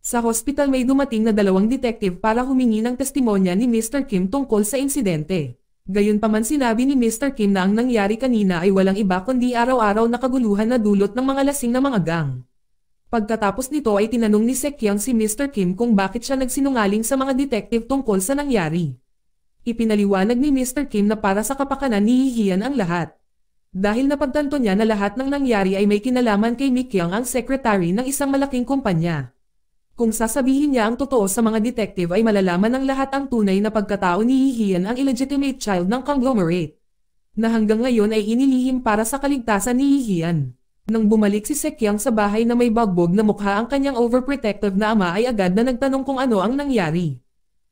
Sa hospital may dumating na 2 detective para humingi ng testimonya ni Mr. Kim tungkol sa insidente. Gayunpaman sinabi ni Mr. Kim na ang nangyari kanina ay walang iba kundi araw-araw na kaguluhan na dulot ng mga lasing na mga gang. Pagkatapos nito ay tinanong ni Sekyang si Mr. Kim kung bakit siya nagsinungaling sa mga detective tungkol sa nangyari. Ipinaliwanag ni Mr. Kim na para sa kapakanan ni Yihian ang lahat. Dahil napagtanto niya na lahat ng nangyari ay may kinalaman kay Mikyang ang secretary ng isang malaking kumpanya. Kung sasabihin niya ang totoo sa mga detective ay malalaman ng lahat ang tunay na pagkatao ni Yihian ang illegitimate child ng conglomerate. Na hanggang ngayon ay inilihim para sa kaligtasan ni Yihian. Nang bumalik si Sekyang sa bahay na may bagbog na mukha ang kanyang overprotective na ama ay agad na nagtanong kung ano ang nangyari.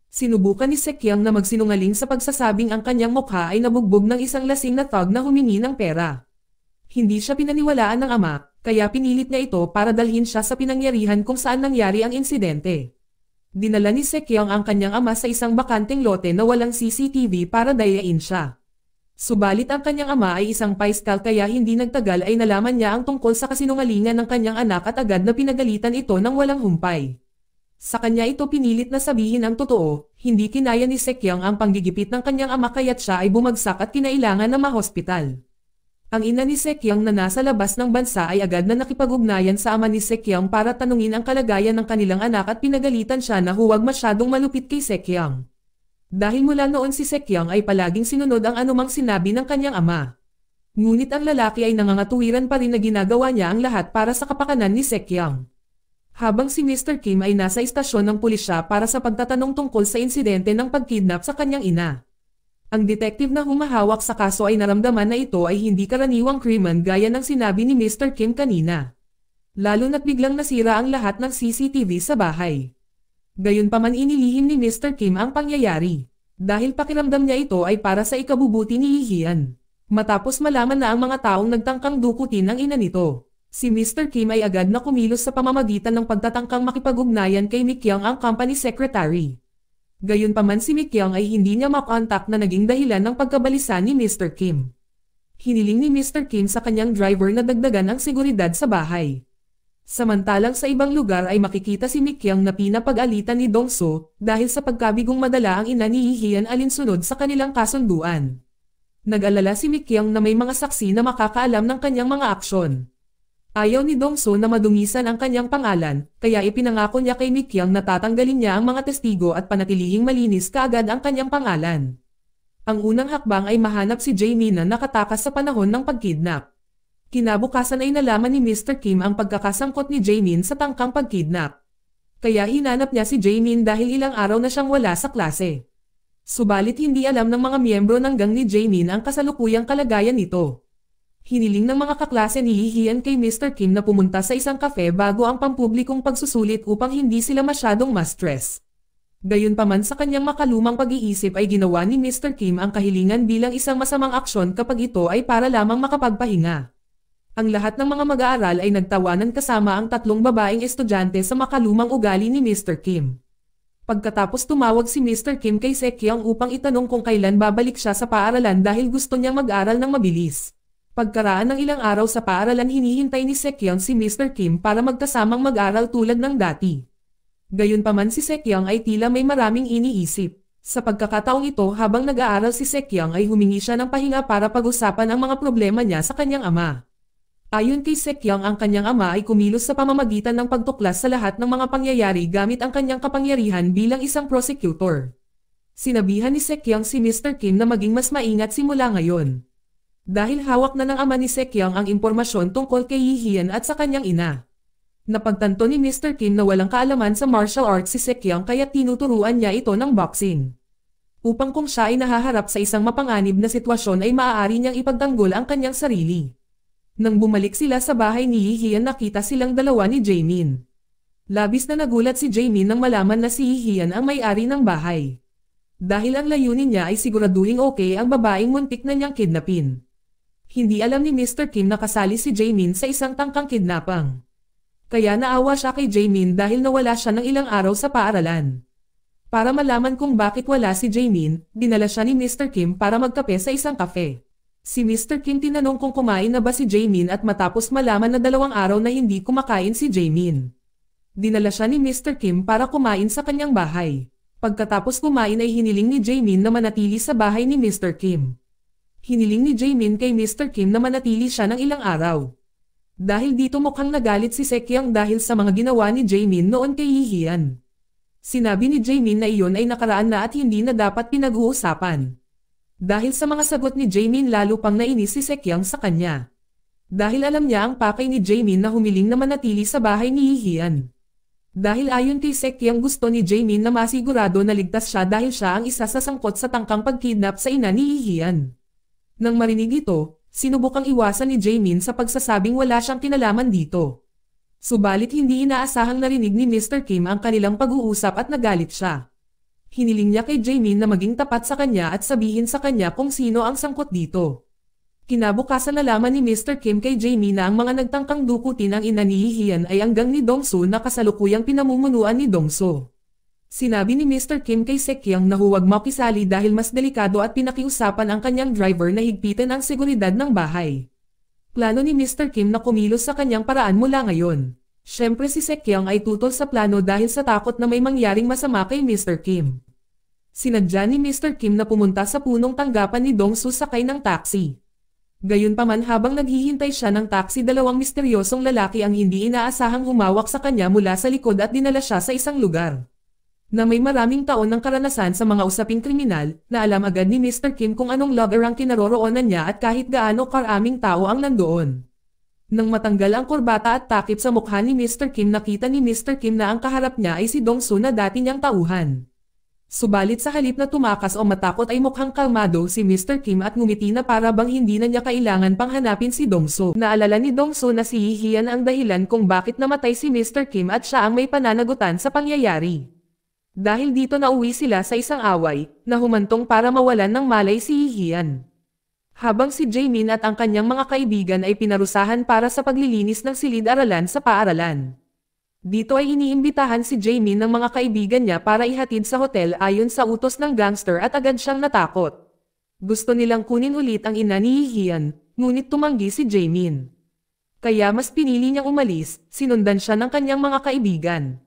Sinubukan ni Sekyang na magsinungaling sa pagsasabing ang kanyang mukha ay nabugbog ng isang lasing na thug na humingi ng pera. Hindi siya pinaniwalaan ng ama, kaya pinilit niya ito para dalhin siya sa pinangyarihan kung saan nangyari ang insidente. Dinala ni Sekyang ang kanyang ama sa isang bakanteng lote na walang CCTV para dayain siya. Subalit ang kanyang ama ay isang paiskal kaya hindi nagtagal ay nalaman niya ang tungkol sa kasinungalingan ng kanyang anak at agad na pinagalitan ito ng walang humpay. Sa kanya ito pinilit na sabihin ang totoo, hindi kinaya ni Sekyang ang panggigipit ng kanyang ama kaya't siya ay bumagsak at kinailangan na mahospital. Ang ina ni Sekyang na nasa labas ng bansa ay agad na nakipag-ugnayan sa ama ni Sekyang para tanungin ang kalagayan ng kanilang anak at pinagalitan siya na huwag masyadong malupit kay Sekyang. Dahil mula noon si Sekyang ay palaging sinunod ang anumang sinabi ng kanyang ama. Ngunit ang lalaki ay nangangatuwiran pa rin na ginagawa niya ang lahat para sa kapakanan ni Sekyang. Habang si Mr. Kim ay nasa istasyon ng pulisya para sa pagtatanong tungkol sa insidente ng pagkidnap sa kanyang ina. Ang detective na humahawak sa kaso ay naramdaman na ito ay hindi karaniwang krimen gaya ng sinabi ni Mr. Kim kanina. Lalo na't biglang nasira ang lahat ng CCTV sa bahay. Gayunpaman inilihim ni Mr. Kim ang pangyayari. Dahil pakiramdam niya ito ay para sa ikabubuti ni Yihian. Matapos malaman na ang mga taong nagtangkang dukutin ang ina nito, si Mr. Kim ay agad na kumilos sa pamamagitan ng pagtatangkang makipag-ugnayan kay Mikyang ang company secretary. Gayunpaman si Mikyang ay hindi niya makontak na naging dahilan ng pagkabalisa ni Mr. Kim. Hiniling ni Mr. Kim sa kanyang driver na dagdagan ang seguridad sa bahay. Samantalang sa ibang lugar ay makikita si Mikyang na pinapag-alitan ni Dongsu dahil sa pagkabigong madala ang ina ni Yihian alinsunod sa kanilang kasunduan. Nag-alala si Mikyang na may mga saksi na makakaalam ng kanyang mga aksyon. Ayaw ni Dongsu na madungisan ang kanyang pangalan, kaya ipinangako niya kay Mikyang na tatanggalin niya ang mga testigo at panatilihing malinis kaagad ang kanyang pangalan. Ang unang hakbang ay mahanap si Jaemin na nakatakas sa panahon ng pagkidnap. Kinabukasan ay nalaman ni Mr. Kim ang pagkakasangkot ni Jaemin sa tangkang pagkidnap. Kaya hinanap niya si Jaemin dahil ilang araw na siyang wala sa klase. Subalit hindi alam ng mga miyembro ng gang ni Jaemin ang kasalukuyang kalagayan nito. Hiniling ng mga kaklase ni Yihian kay Mr. Kim na pumunta sa isang cafe bago ang pampublikong pagsusulit upang hindi sila masyadong ma-stress. Gayunpaman sa kanyang makalumang pag-iisip ay ginawa ni Mr. Kim ang kahilingan bilang isang masamang aksyon kapag ito ay para lamang makapagpahinga. Ang lahat ng mga mag-aaral ay nagtawanan kasama ang tatlong babaeng estudyante sa makalumang ugali ni Mr. Kim. Pagkatapos tumawag si Mr. Kim kay Sekyung upang itanong kung kailan babalik siya sa paaralan dahil gusto niyang mag-aral ng mabilis. Pagkaraan ng ilang araw sa paaralan hinihintay ni Sekyung si Mr. Kim para magkasamang mag-aral tulad ng dati. Gayunpaman si Sekyung ay tila may maraming iniisip. Sa pagkakataong ito habang nag-aaral si Sekyung ay humingi siya ng pahinga para pag-usapan ang mga problema niya sa kanyang ama. Ayon kay Sekyung ang kanyang ama ay kumilos sa pamamagitan ng pagtuklas sa lahat ng mga pangyayari gamit ang kanyang kapangyarihan bilang isang prosecutor. Sinabihan ni Sekyung si Mr. Kim na maging mas maingat simula ngayon. Dahil hawak na ng ama ni Sekyung ang impormasyon tungkol kay Yihian at sa kanyang ina. Napagtanto ni Mr. Kim na walang kaalaman sa martial arts si Sekyung kaya tinuturuan niya ito ng boxing. Upang kung siya ay nahaharap sa isang mapanganib na sitwasyon ay maaari niyang ipagtanggol ang kanyang sarili. Nang bumalik sila sa bahay ni Yihian nakita silang dalawa ni Jaemin. Labis na nagulat si Jaemin nang malaman na si Yihian ang may-ari ng bahay. Dahil ang layunin niya ay siguraduhing okay ang babaeng muntik na niyang kidnapin. Hindi alam ni Mr. Kim na kasali si Jaemin sa isang tangkang kidnapang. Kaya naawa siya kay Jaemin dahil nawala siya ng ilang araw sa paaralan. Para malaman kung bakit wala si Jaemin, dinala siya ni Mr. Kim para magkape sa isang kafe. Si Mr. Kim tinanong kung kumain na ba si Jaemin at matapos malaman na 2 araw na hindi kumakain si Jaemin. Dinala siya ni Mr. Kim para kumain sa kanyang bahay. Pagkatapos kumain ay hiniling ni Jaemin na manatili sa bahay ni Mr. Kim. Hiniling ni Jaemin kay Mr. Kim na manatili siya ng ilang araw. Dahil dito mukhang nagalit si Sekyung dahil sa mga ginawa ni Jaemin noon kay Yihian. Sinabi ni Jaemin na iyon ay nakaraan na at hindi na dapat pinag-uusapan. Dahil sa mga sagot ni Jaemin lalo pang nainis si Sekyung sa kanya. Dahil alam niya ang pakay ni Jaemin na humiling na manatili sa bahay ni Yihian. Dahil ayon kay Sekyung gusto ni Jaemin na masigurado na ligtas siya dahil siya ang isa sa sangkot sa tangkang pagkidnap sa ina ni Yihian. Nang marinig ito, sinubukang iwasan ni Jaemin sa pagsasabing wala siyang kinalaman dito. Subalit hindi inaasahang narinig ni Mr. Kim ang kanilang pag-uusap at nagalit siya. Hiniling niya kay Jaemin na maging tapat sa kanya at sabihin sa kanya kung sino ang sangkot dito. Kinabukasan nalaman ni Mr. Kim kay Jaemin na ang mga nagtangkang dukutin ang ina ni Yihian ay ang gang ni Dongsu na kasalukuyang pinamumunuan ni Dongsu. Sinabi ni Mr. Kim kay Sekyung na huwag makisali dahil mas delikado at pinakiusapan ang kanyang driver na higpitan ang seguridad ng bahay. Plano ni Mr. Kim na kumilos sa kanyang paraan mula ngayon. Siyempre si Sekyung ay tutol sa plano dahil sa takot na may mangyaring masama kay Mr. Kim. Sinadya ni Mr. Kim na pumunta sa punong tanggapan ni Dongsu sakay ng taxi. Gayunpaman habang naghihintay siya ng taxi 2 misteryosong lalaki ang hindi inaasahang humawak sa kanya mula sa likod at dinala siya sa isang lugar na may maraming taon ng karanasan sa mga usaping kriminal, na alam agad ni Mr. Kim kung anong lugar ang kinaroroonan niya at kahit gaano karaming tao ang nandoon. Nang matanggal ang kurbata at takip sa mukha ni Mr. Kim nakita ni Mr. Kim na ang kaharap niya ay si Dongsu na dati niyang tauhan. Subalit sa halip na tumakas o matakot ay mukhang kalmado si Mr. Kim at ngumiti na para bang hindi na niya kailangan pang hanapin si Dongsu. Naalala ni Dongsu na si Yihian ang dahilan kung bakit namatay si Mr. Kim at siya ang may pananagutan sa pangyayari. Dahil dito nauwi sila sa isang away, na humantong para mawalan ng malay si Yihian. Habang si Jaemin at ang kanyang mga kaibigan ay pinarusahan para sa paglilinis ng silid-aralan sa paaralan. Dito ay iniimbitahan si Jaemin ng mga kaibigan niya para ihatid sa hotel ayon sa utos ng gangster at agad siyang natakot. Gusto nilang kunin ulit ang ina ni Yihian, ngunit tumanggi si Jaemin. Kaya mas pinili niyang umalis, sinundan siya ng kanyang mga kaibigan.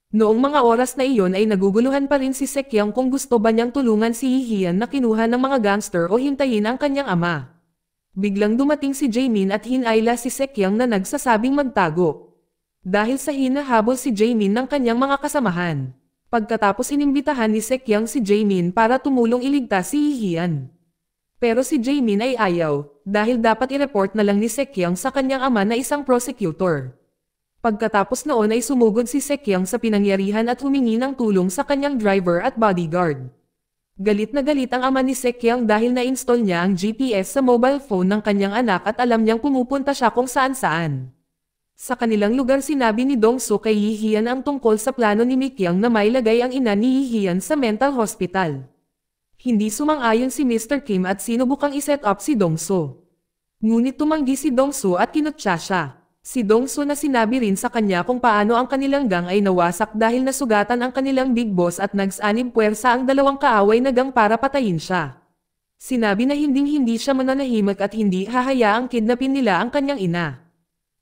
Noong mga oras na iyon ay naguguluhan pa rin si Sekyung kung gusto ba niyang tulungan si Yihian na kinuha ng mga gangster o hintayin ang kanyang ama. Biglang dumating si Jaemin at hinayla si Sekyung na nagsasabing magtago. Dahil sa hinahabol si Jaemin ng kanyang mga kasamahan. Pagkatapos inimbitahan ni Sekyung si Jaemin para tumulong iligtas si Yihian. Pero si Jaemin ay ayaw, dahil dapat i-report na lang ni Sekyung sa kanyang ama na isang prosecutor. Pagkatapos noon ay sumugod si Sekyung sa pinangyarihan at humingi ng tulong sa kanyang driver at bodyguard. Galit na galit ang ama ni Sekyung dahil na-install niya ang GPS sa mobile phone ng kanyang anak at alam niyang pumupunta siya kung saan-saan. Sa kanilang lugar sinabi ni Dongso kay Yi Hian ang tungkol sa plano ni Mikyang na mailagay ang ina ni Yi Hian sa mental hospital. Hindi sumang-ayon si Mr. Kim at sinubukang iset up si Dongso. Ngunit tumanggi si Dongso at kinutya siya. Si Dongso na sinabi rin sa kanya kung paano ang kanilang gang ay nawasak dahil nasugatan ang kanilang big boss at nagsanib puwersa ang dalawang kaaway na gang para patayin siya. Sinabi na hindi siya mananahimik at hindi hahayaang kidnapin nila ang kanyang ina.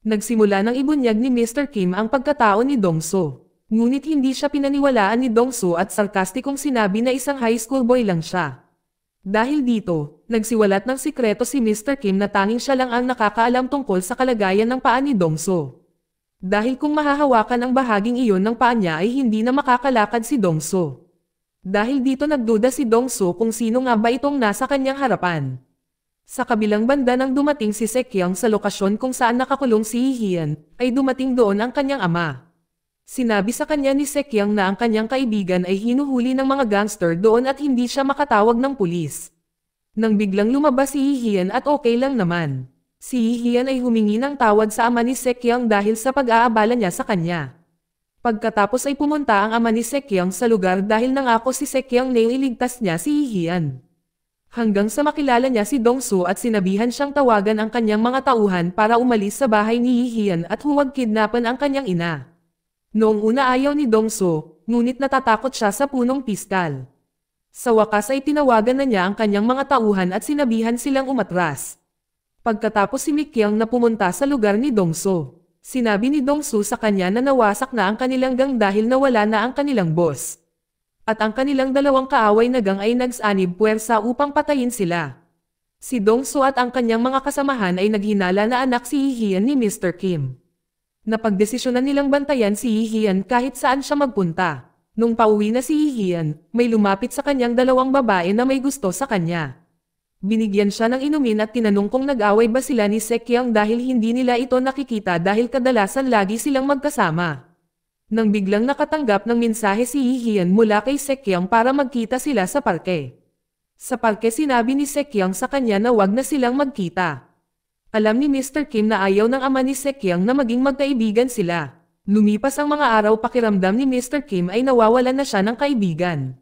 Nagsimula ng ibunyag ni Mr. Kim ang pagkatao ni Dongso. Ngunit hindi siya pinaniwalaan ni Dongso at sarkastikong sinabi na isang high school boy lang siya. Dahil dito, nagsiwalat ng sikreto si Mr. Kim na tanging siya lang ang nakakaalam tungkol sa kalagayan ng paa ni Dongso. Dahil kung mahahawakan ang bahaging iyon ng paa niya ay hindi na makakalakad si Dongso. Dahil dito nagduda si Dongso kung sino nga ba itong nasa kanyang harapan. Sa kabilang banda nang dumating si Sekyang sa lokasyon kung saan nakakulong si Yi Hian, ay dumating doon ang kanyang ama. Sinabi sa kanya ni Sekyang na ang kanyang kaibigan ay hinuhuli ng mga gangster doon at hindi siya makatawag ng pulis. Nang biglang lumabas si Yi Hian at okay lang naman. Si Yi Hian ay humingi ng tawad sa ama ni Sekyang dahil sa pag-aabala niya sa kanya. Pagkatapos ay pumunta ang ama ni Sekyang sa lugar dahil nangako si Sekyang na iligtas niya si Yi Hian. Hanggang sa makilala niya si Dongso at sinabihan siyang tawagan ang kanyang mga tauhan para umalis sa bahay ni Yi Hian at huwag kidnapan ang kanyang ina. Noong una ayaw ni Dongso, ngunit natatakot siya sa punong piskal. Sa wakas ay tinawagan na niya ang kanyang mga tauhan at sinabihan silang umatras. Pagkatapos si Mikyang na pumunta sa lugar ni Dongso. Sinabi ni Dongso sa kanya na nawasak na ang kanilang gang dahil nawala na ang kanilang boss. At ang kanilang dalawang kaaway na gang ay nagsanib puwersa upang patayin sila. Si Dongso at ang kanyang mga kasamahan ay naghinala na anak si Yi Hian ni Mr. Kim. Napagdesisyonan nilang bantayan si Yi Hian kahit saan siya magpunta. Nung pauwi na si Yi Hian, may lumapit sa kanyang dalawang babae na may gusto sa kanya. Binigyan siya ng inumin at tinanong kung nag-away ba sila ni Sekyang dahil hindi nila ito nakikita dahil kadalasan lagi silang magkasama. Nang biglang nakatanggap ng mensahe si Yi Hian mula kay Sekyang para magkita sila sa parke. Sa parke sinabi ni Sekyang sa kanya na wag na silang magkita. Alam ni Mr. Kim na ayaw ng ama ni Sekyang na maging magkaibigan sila. Lumipas ang mga araw pakiramdam ni Mr. Kim ay nawawalan na siya ng kaibigan.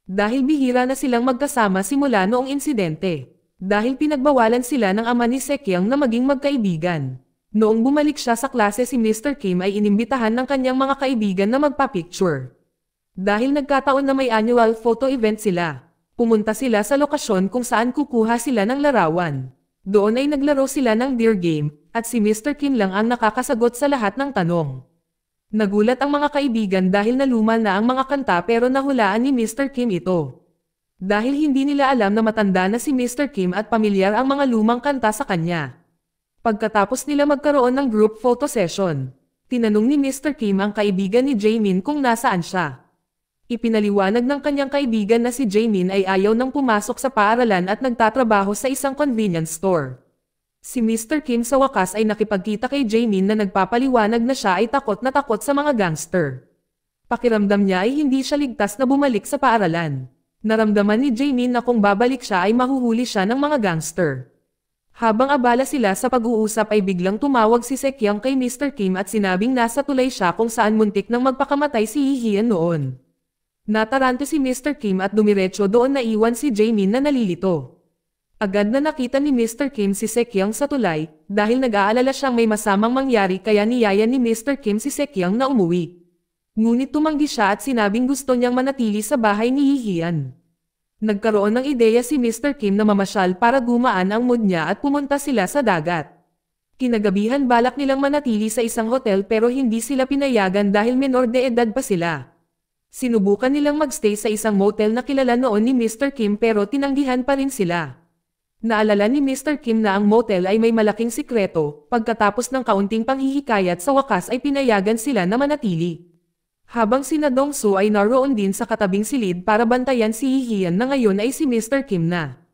Dahil bihira na silang magkasama simula noong insidente. Dahil pinagbawalan sila ng ama ni Sekyang na maging magkaibigan. Noong bumalik siya sa klase si Mr. Kim ay inimbitahan ng kanyang mga kaibigan na magpa-picture. Dahil nagkataon na may annual photo event sila, pumunta sila sa lokasyon kung saan kukuha sila ng larawan. Doon ay naglaro sila ng Dear Game, at si Mr. Kim lang ang nakakasagot sa lahat ng tanong. Nagulat ang mga kaibigan dahil naluma na ang mga kanta pero nahulaan ni Mr. Kim ito. Dahil hindi nila alam na matanda na si Mr. Kim at pamilyar ang mga lumang kanta sa kanya. Pagkatapos nila magkaroon ng group photo session, tinanong ni Mr. Kim ang kaibigan ni Jaemin kung nasaan siya. Ipinaliwanag ng kanyang kaibigan na si Jaemin ay ayaw nang pumasok sa paaralan at nagtatrabaho sa isang convenience store. Si Mr. Kim sa wakas ay nakipagkita kay Jaemin na nagpapaliwanag na siya ay takot na takot sa mga gangster. Pakiramdam niya ay hindi siya ligtas na bumalik sa paaralan. Naramdaman ni Jaemin na kung babalik siya ay mahuhuli siya ng mga gangster. Habang abala sila sa pag-uusap ay biglang tumawag si Sekyang kay Mr. Kim at sinabing nasa tulay siya kung saan muntik nang magpakamatay si Yi Hian noon. Natarante si Mr. Kim at dumiretso doon na iwan si Jaemin na nalilito. Agad na nakita ni Mr. Kim si Sekyang sa tulay, dahil nag-aalala siyang may masamang mangyari kaya niyaya ni Mr. Kim si Sekyang na umuwi. Ngunit tumanggi siya at sinabing gusto niyang manatili sa bahay ni Yi Hian. Nagkaroon ng ideya si Mr. Kim na mamasyal para gumaan ang mood niya at pumunta sila sa dagat. Kinagabihan balak nilang manatili sa isang hotel pero hindi sila pinayagan dahil menor de edad pa sila. Sinubukan nilang magstay sa isang motel na kilala noon ni Mr. Kim pero tinanggihan pa rin sila. Naalala ni Mr. Kim na ang motel ay may malaking sikreto, pagkatapos ng kaunting panghihikayat sa wakas ay pinayagan sila na manatili. Habang sina Dongso ay naroon din sa katabing silid para bantayan si Yi Hian na ngayon ay si Mr. Kim na.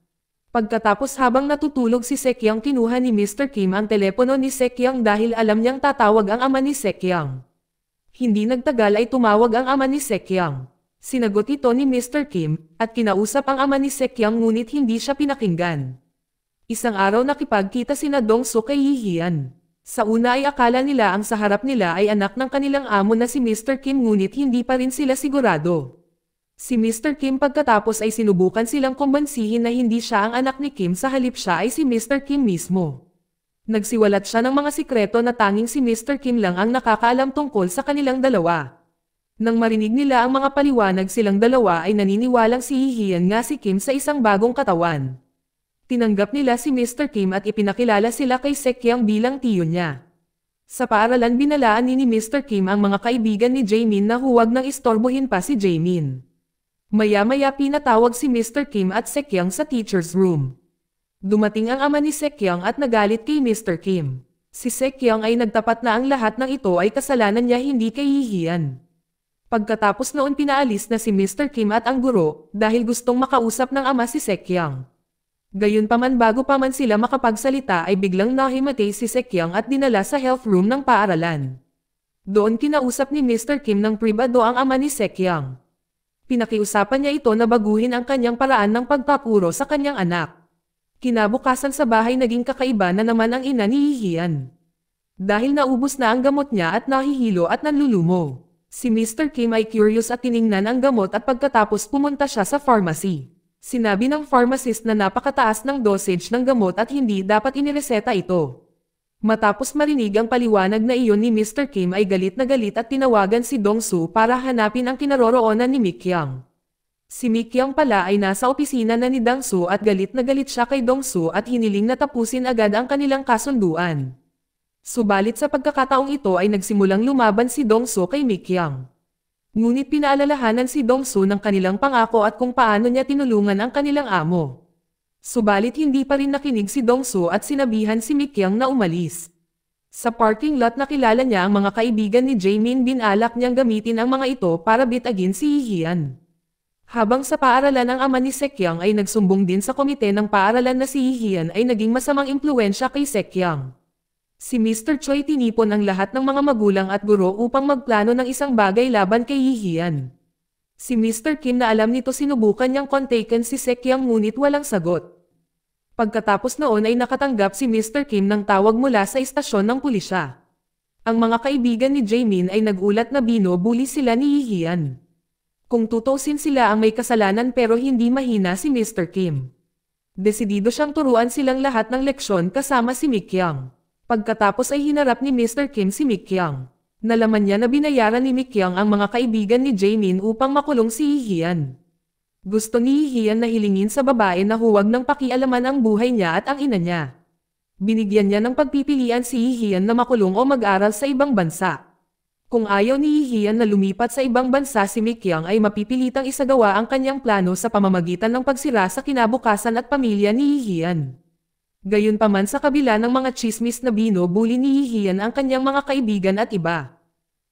Pagkatapos habang natutulog si Sekyang kinuha ni Mr. Kim ang telepono ni Sekyang dahil alam niyang tatawag ang ama ni Sekyang. Hindi nagtagal ay tumawag ang ama ni Sekyang. Sinagot ito ni Mr. Kim at kinausap ang ama ni Sekyang ngunit hindi siya pinakinggan. Isang araw nakipagkita sina Dongso kay Yi Hian. Sa una ay akala nila ang sa harap nila ay anak ng kanilang amo na si Mr. Kim ngunit hindi pa rin sila sigurado. Si Mr. Kim pagkatapos ay sinubukan silang kumbansihin na hindi siya ang anak ni Kim sa halip siya ay si Mr. Kim mismo. Nagsiwalat siya ng mga sikreto na tanging si Mr. Kim lang ang nakakaalam tungkol sa kanilang dalawa. Nang marinig nila ang mga paliwanag silang dalawa ay naniniwalang si Hihian nga si Kim sa isang bagong katawan. Tinanggap nila si Mr. Kim at ipinakilala sila kay Sekyang bilang tiyo niya. Sa paaralan binalaan ni Mr. Kim ang mga kaibigan ni Jaemin na huwag nang istorbohin pa si Jaemin. Maya-maya pinatawag si Mr. Kim at Sekyang sa teacher's room. Dumating ang ama ni Sekyang at nagalit kay Mr. Kim. Si Sekyang ay nagtapat na ang lahat ng ito ay kasalanan niya hindi kay Hihian. Pagkatapos noon pinaalis na si Mr. Kim at ang guro dahil gustong makausap ng ama si Sekyang. Gayunpaman bago pa man sila makapagsalita ay biglang nahimatay si Sekyang at dinala sa health room ng paaralan. Doon kinausap ni Mr. Kim ng pribado ang ama ni Sekyang. Pinakiusapan niya ito na baguhin ang kanyang paraan ng pagpapuro sa kanyang anak. Kinabukasan sa bahay naging kakaiba na naman ang ina ni Hihian. Dahil naubos na ang gamot niya at nahihilo at nanlulumo. Si Mr. Kim ay curious at tiningnan ang gamot at pagkatapos pumunta siya sa pharmacy. Sinabi ng pharmacist na napakataas ng dosage ng gamot at hindi dapat inireseta ito. Matapos marinig ang paliwanag na iyon ni Mr. Kim ay galit na galit at tinawagan si Dong-soo para hanapin ang kinaroroonan ni Mikyang. Si Mikyang pala ay nasa opisina na ni Dong-soo at galit na galit siya kay Dong-soo at hiniling na tapusin agad ang kanilang kasunduan. Subalit sa pagkakataong ito ay nagsimulang lumaban si Dong-soo kay Mikyang. Ngunit pinaalalahanan si Dong-soo ng kanilang pangako at kung paano niya tinulungan ang kanilang amo. Subalit hindi pa rin nakinig si Dong-soo at sinabihan si Mikyang na umalis. Sa parking lot nakilala niya ang mga kaibigan ni Jaemin binalak niyang gamitin ang mga ito para bitagin si Hihian. Habang sa paaralan ang ama ni Sekyang ay nagsumbong din sa komite ng paaralan na si Hihian ay naging masamang impluwensya kay Sekyang. Si Mr. Choi tinipon ang lahat ng mga magulang at guro upang magplano ng isang bagay laban kay Hihian. Si Mr. Kim na alam nito sinubukan niyang kontakin si Sekyang ngunit walang sagot. Pagkatapos noon ay nakatanggap si Mr. Kim ng tawag mula sa istasyon ng pulisya. Ang mga kaibigan ni Jaemin ay nagulat na binubuli sila ni Hihian. Kung tutusin sila ang may kasalanan pero hindi mahina si Mr. Kim. Desidido siyang turuan silang lahat ng leksyon kasama si Mikyang. Pagkatapos ay hinarap ni Mr. Kim si Mikyang. Nalaman niya na binayaran ni Mikyang ang mga kaibigan ni Jaemin upang makulong si Hihian. Gusto ni Hihian na hilingin sa babae na huwag nang pakialaman ang buhay niya at ang ina niya. Binigyan niya ng pagpipilian si Hihian na makulong o mag-aral sa ibang bansa. Kung ayaw ni Hihian na lumipat sa ibang bansa si Mikyang ay mapipilitang isagawa ang kanyang plano sa pamamagitan ng pagsira sa kinabukasan at pamilya ni Hihian. Gayunpaman sa kabila ng mga chismis na binubuli ni Hihian ang kanyang mga kaibigan at iba.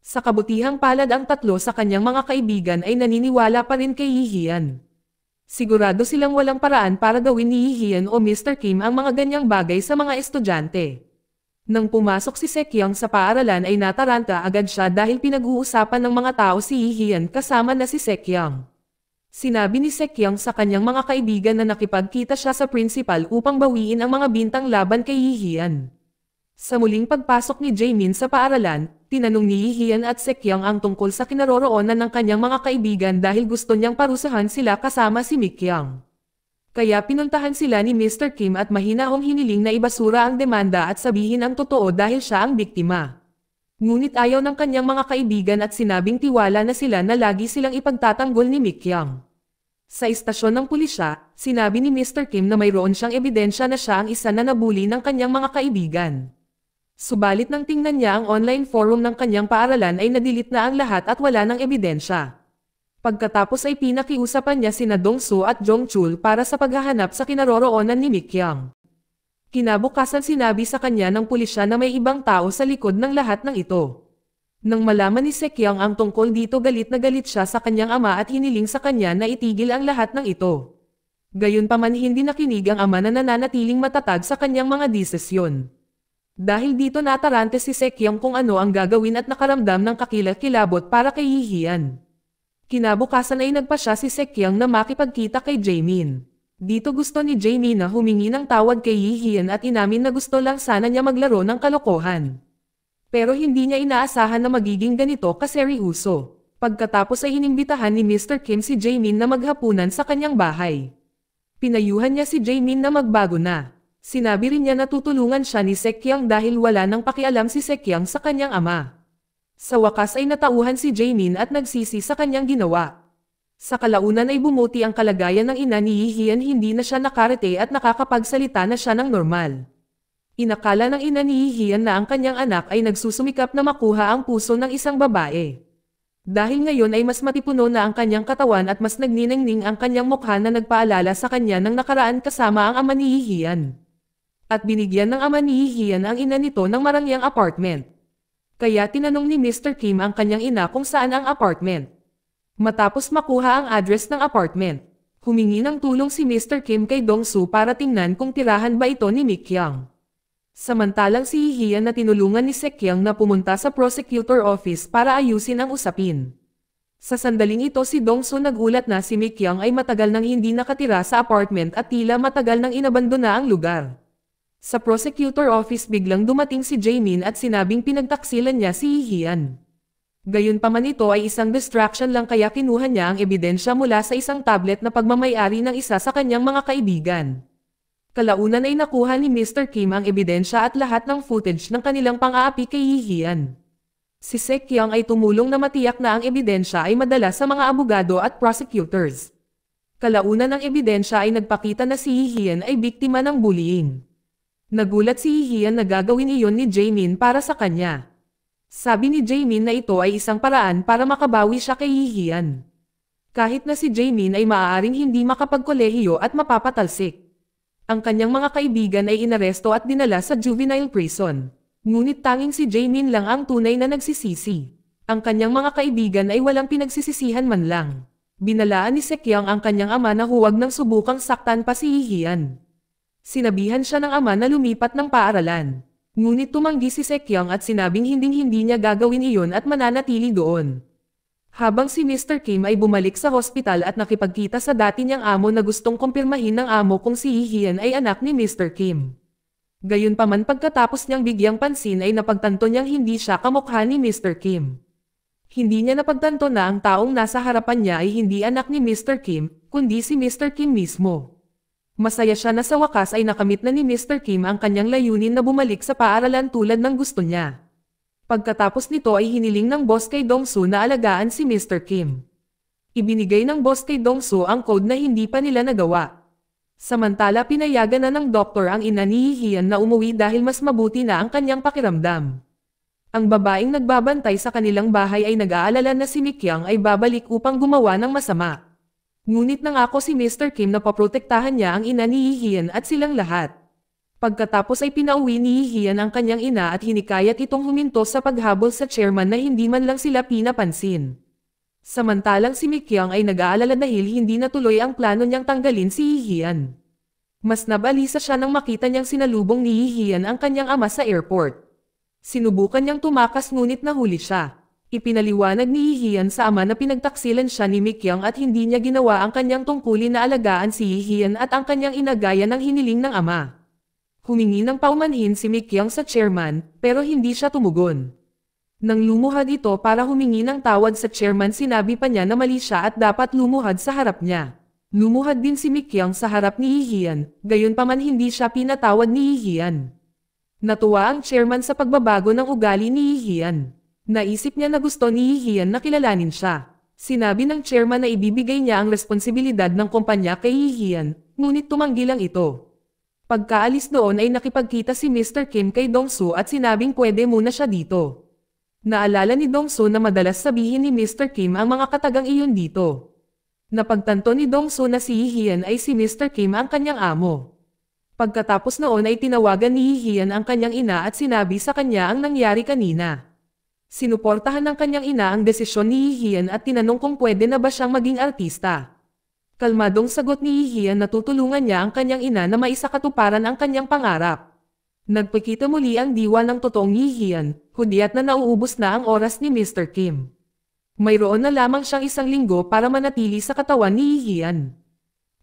Sa kabutihang palad ang tatlo sa kanyang mga kaibigan ay naniniwala pa rin kay Hihian. Sigurado silang walang paraan para gawin ni Hihian o Mr. Kim ang mga ganyang bagay sa mga estudyante. Nang pumasok si Sekyang sa paaralan ay nataranta agad siya dahil pinag-uusapan ng mga tao si Hihian kasama na si Sekyang. Sinabi ni Sekyang sa kanyang mga kaibigan na nakipagkita siya sa principal upang bawiin ang mga bintang laban kay Hihian. Sa muling pagpasok ni Jaemin sa paaralan, tinanong ni Hihian at Sekyang ang tungkol sa kinaroroonan ng kanyang mga kaibigan dahil gusto niyang parusahan sila kasama si Mikyang. Kaya pinuntahan sila ni Mr. Kim at mahinahong hiniling na ibasura ang demanda at sabihin ang totoo dahil siya ang biktima. Ngunit ayaw ng kanyang mga kaibigan at sinabing tiwala na sila na lagi silang ipagtatanggol ni Mikyang. Sa istasyon ng pulisya, sinabi ni Mr. Kim na mayroon siyang ebidensya na siya ang isa na nabuli ng kanyang mga kaibigan. Subalit nang tingnan niya ang online forum ng kanyang paaralan ay nadilit na ang lahat at wala ng ebidensya. Pagkatapos ay pinakiusapan niya sina Dong-soo at Jong-chul para sa paghahanap sa kinaroroonan ni Mikyang. Kinabukasan sinabi sa kanya ng pulisya na may ibang tao sa likod ng lahat ng ito. Nang malaman ni Sekyang ang tungkol dito galit na galit siya sa kanyang ama at hiniling sa kanya na itigil ang lahat ng ito. Gayunpaman hindi nakinig ang ama na nananatiling matatag sa kanyang mga desisyon. Dahil dito natarante si Sekyang kung ano ang gagawin at nakaramdam ng kakilakilabot para kay Hihian. Kinabukasan ay nagpa siya si Sekyang na makipagkita kay Jaemin. Dito gusto ni Jamie na humingi ng tawad kay Yihian at inamin na gusto lang sana niya maglaro ng kalokohan. Pero hindi niya inaasahan na magiging ganito kaseryoso. Pagkatapos ay inimbitahan ni Mr. Kim si Jaemin na maghapunan sa kanyang bahay. Pinayuhan niya si Jaemin na magbago na. Sinabi rin niya na tutulungan siya ni Sekyang dahil wala nang pakialam si Sekyang sa kanyang ama. Sa wakas ay natauhan si Jaemin at nagsisi sa kanyang ginawa. Sa kalaunan ay bumuti ang kalagayan ng ina ni Yihian, hindi na siya nakarete at nakakapagsalita na siya ng normal. Inakala ng ina ni Yihian na ang kanyang anak ay nagsusumikap na makuha ang puso ng isang babae. Dahil ngayon ay mas matipuno na ang kanyang katawan at mas nagniningning ang kanyang mukha na nagpaalala sa kanya ng nakaraan kasama ang ama ni Yihian. At binigyan ng ama ni Yihian ang ina nito ng marangyang apartment. Kaya tinanong ni Mr. Kim ang kanyang ina kung saan ang apartment. Matapos makuha ang address ng apartment, humingi ng tulong si Mr. Kim kay Dong-soo para tingnan kung tirahan ba ito ni Mikyang. Samantalang si Yihian na tinulungan ni Sekyang na pumunta sa prosecutor office para ayusin ang usapin. Sa sandaling ito si Dong-soo nagulat na si Mikyang ay matagal nang hindi nakatira sa apartment at tila matagal nang inabandona ang lugar. Sa prosecutor office biglang dumating si Jaemin at sinabing pinagtaksilan niya si Yihian. Gayunpaman ito ay isang distraction lang kaya kinuha niya ang ebidensya mula sa isang tablet na pagmamay-ari ng isa sa kanyang mga kaibigan. Kalaunan ay nakuha ni Mr. Kim ang ebidensya at lahat ng footage ng kanilang pang-aapi kay Yihian. Si Sekyang ay tumulong na matiyak na ang ebidensya ay madala sa mga abogado at prosecutors. Kalaunan ng ebidensya ay nagpakita na si Yihian ay biktima ng bullying. Nagulat si Yihian na gagawin iyon ni Jaemin para sa kanya. Sabi ni Jaemin na ito ay isang paraan para makabawi siya kay Yihian. Kahit na si Jaemin ay maaaring hindi makapagkolehiyo at mapapatalsik. Ang kanyang mga kaibigan ay inaresto at dinala sa juvenile prison. Ngunit tanging si Jaemin lang ang tunay na nagsisisi. Ang kanyang mga kaibigan ay walang pinagsisisihan man lang. Binalaan ni Sekyang ang kanyang ama na huwag nang subukang saktan pa si Yihian. Sinabihan siya ng ama na lumipat ng paaralan. Ngunit tumanggi si Sekyang at sinabing hinding-hindi niya gagawin iyon at mananatili doon. Habang si Mr. Kim ay bumalik sa hospital at nakipagkita sa dati niyang amo na gustong kumpirmahin ng amo kung si Yihian ay anak ni Mr. Kim. Gayunpaman pagkatapos niyang bigyang pansin ay napagtanto niyang hindi siya kamukha ni Mr. Kim. Hindi niya napagtanto na ang taong nasa harapan niya ay hindi anak ni Mr. Kim, kundi si Mr. Kim mismo. Masaya siya na sa wakas ay nakamit na ni Mr. Kim ang kanyang layunin na bumalik sa paaralan tulad ng gusto niya. Pagkatapos nito ay hiniling ng boss kay Dong-soo na alagaan si Mr. Kim. Ibinigay ng boss kay Dong-soo ang code na hindi pa nila nagawa. Samantala pinayagan na ng doktor ang ina ni Yihian na umuwi dahil mas mabuti na ang kanyang pakiramdam. Ang babaeng nagbabantay sa kanilang bahay ay nag-aalala na si Mikyang ay babalik upang gumawa ng masama. Ngunit nangako si Mr. Kim na paprotektahan niya ang ina ni Yihian at silang lahat. Pagkatapos ay pinauwi ni Yihian ang kanyang ina at hinikayat itong huminto sa paghabol sa chairman na hindi man lang sila pinapansin. Samantalang si Mikyang ay nag-aalala dahil hindi natuloy ang plano niyang tanggalin si Yihian. Mas nabalisa siya nang makita niyang sinalubong ni Yihian ang kanyang ama sa airport. Sinubukan niyang tumakas ngunit nahuli siya. Ipinaliwanag ni Yihian sa ama na pinagtaksilan siya ni Mikyang at hindi niya ginawa ang kanyang tungkulin na alagaan si Yihian at ang kanyang inagaya ng hiniling ng ama. Humingi ng paumanhin si Mikyang sa chairman, pero hindi siya tumugon. Nang lumuhad ito para humingi ng tawad sa chairman, sinabi pa niya na mali siya at dapat lumuhad sa harap niya. Lumuhad din si Mikyang sa harap ni Yihian, gayunpaman hindi siya pinatawad ni Yihian. Natuwa ang chairman sa pagbabago ng ugali ni Yihian. Naisip niya na gusto ni Yihian na kilalanin siya. Sinabi ng chairman na ibibigay niya ang responsibilidad ng kumpanya kay Yihian, ngunit tumanggi lang ito. Pagkaalis doon ay nakipagkita si Mr. Kim kay Dong-soo at sinabing pwede muna siya dito. Naalala ni Dong-soo na madalas sabihin ni Mr. Kim ang mga katagang iyon dito. Napagtanto ni Dong-soo na si Yihian ay si Mr. Kim ang kanyang amo. Pagkatapos noon ay tinawagan ni Yihian ang kanyang ina at sinabi sa kanya ang nangyari kanina. Sinuportahan ng kanyang ina ang desisyon ni Yihian at tinanong kung pwede na ba siyang maging artista. Kalmadong sagot ni Yihian na tutulungan niya ang kanyang ina na maisakatuparan ang kanyang pangarap. Nagpakita muli ang diwa ng totoong Yihian, hudyat na nauubos na ang oras ni Mr. Kim. Mayroon na lamang siyang 1 linggo para manatili sa katawan ni Yihian.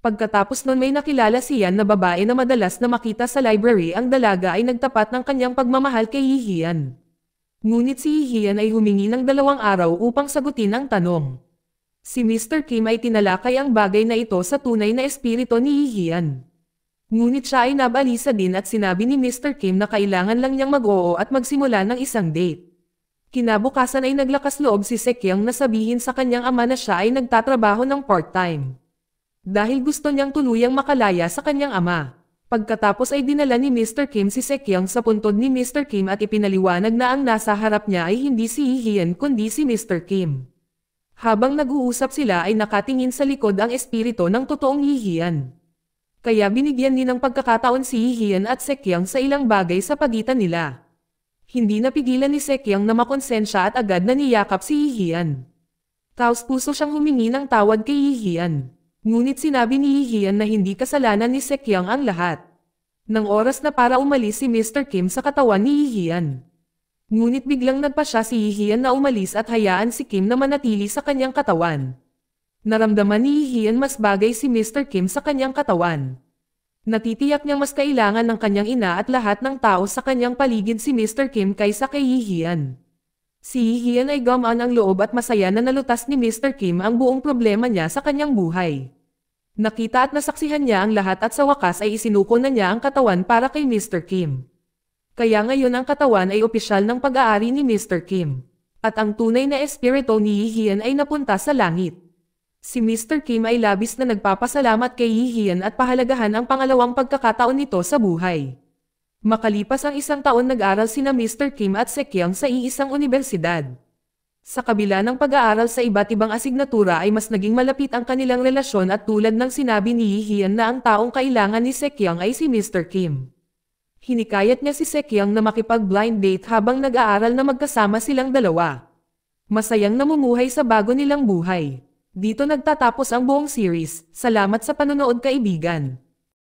Pagkatapos nun may nakilala siya na babae na madalas na makita sa library. Ang dalaga ay nagtapat ng kanyang pagmamahal kay Yihian. Ngunit si Yihian ay humingi ng 2 araw upang sagutin ang tanong. Si Mr. Kim ay tinalakay ang bagay na ito sa tunay na espiritu ni Yihian. Ngunit siya ay nabalisa din at sinabi ni Mr. Kim na kailangan lang niyang mag-oo at magsimula ng isang date. Kinabukasan ay naglakas loob si Sekyang na sabihin sa kanyang ama na siya ay nagtatrabaho ng part-time. Dahil gusto niyang tuluyang makalaya sa kanyang ama. Pagkatapos ay dinala ni Mr. Kim si Sekyang sa puntod ni Mr. Kim at ipinaliwanag na ang nasa harap niya ay hindi si Yihian kundi si Mr. Kim. Habang nag-uusap sila ay nakatingin sa likod ang espiritu ng totoong Yihian. Kaya binigyan din ng pagkakataon si Yihian at Sekyang sa ilang bagay sa pagitan nila. Hindi napigilan ni Sekyang na makonsensya at agad na niyakap si Yihian. Taos-puso siyang humingi ng tawad kay Yihian. Ngunit sinabi ni Yihian na hindi kasalanan ni Sekyang ang lahat. Nang oras na para umalis si Mr. Kim sa katawan ni Yihian. Ngunit biglang nagpasya si Yihian na umalis at hayaan si Kim na manatili sa kanyang katawan. Naramdaman ni Yihian mas bagay si Mr. Kim sa kanyang katawan. Natitiyak niyang mas kailangan ng kanyang ina at lahat ng tao sa kanyang paligid si Mr. Kim kaysa kay Yihian. Si Yihian ay gumaan ang loob at masaya na nalutas ni Mr. Kim ang buong problema niya sa kanyang buhay. Nakita at nasaksihan niya ang lahat at sa wakas ay isinuko na niya ang katawan para kay Mr. Kim. Kaya ngayon ang katawan ay opisyal ng pag-aari ni Mr. Kim. At ang tunay na espiritu ni Yihian ay napunta sa langit. Si Mr. Kim ay labis na nagpapasalamat kay Yihian at pahalagahan ang pangalawang pagkakataon nito sa buhay. Makalipas ang 1 taon nag-aral sina Mr. Kim at Sekyang sa iisang unibersidad. Sa kabila ng pag-aaral sa iba't ibang asignatura ay mas naging malapit ang kanilang relasyon at tulad ng sinabi ni Yihian na ang taong kailangan ni Sekyang ay si Mr. Kim. Hinikayat niya si Sekyang na makipag-blind date habang nag-aaral na magkasama silang dalawa. Masayang namumuhay sa bago nilang buhay. Dito nagtatapos ang buong series. Salamat sa panonood kaibigan.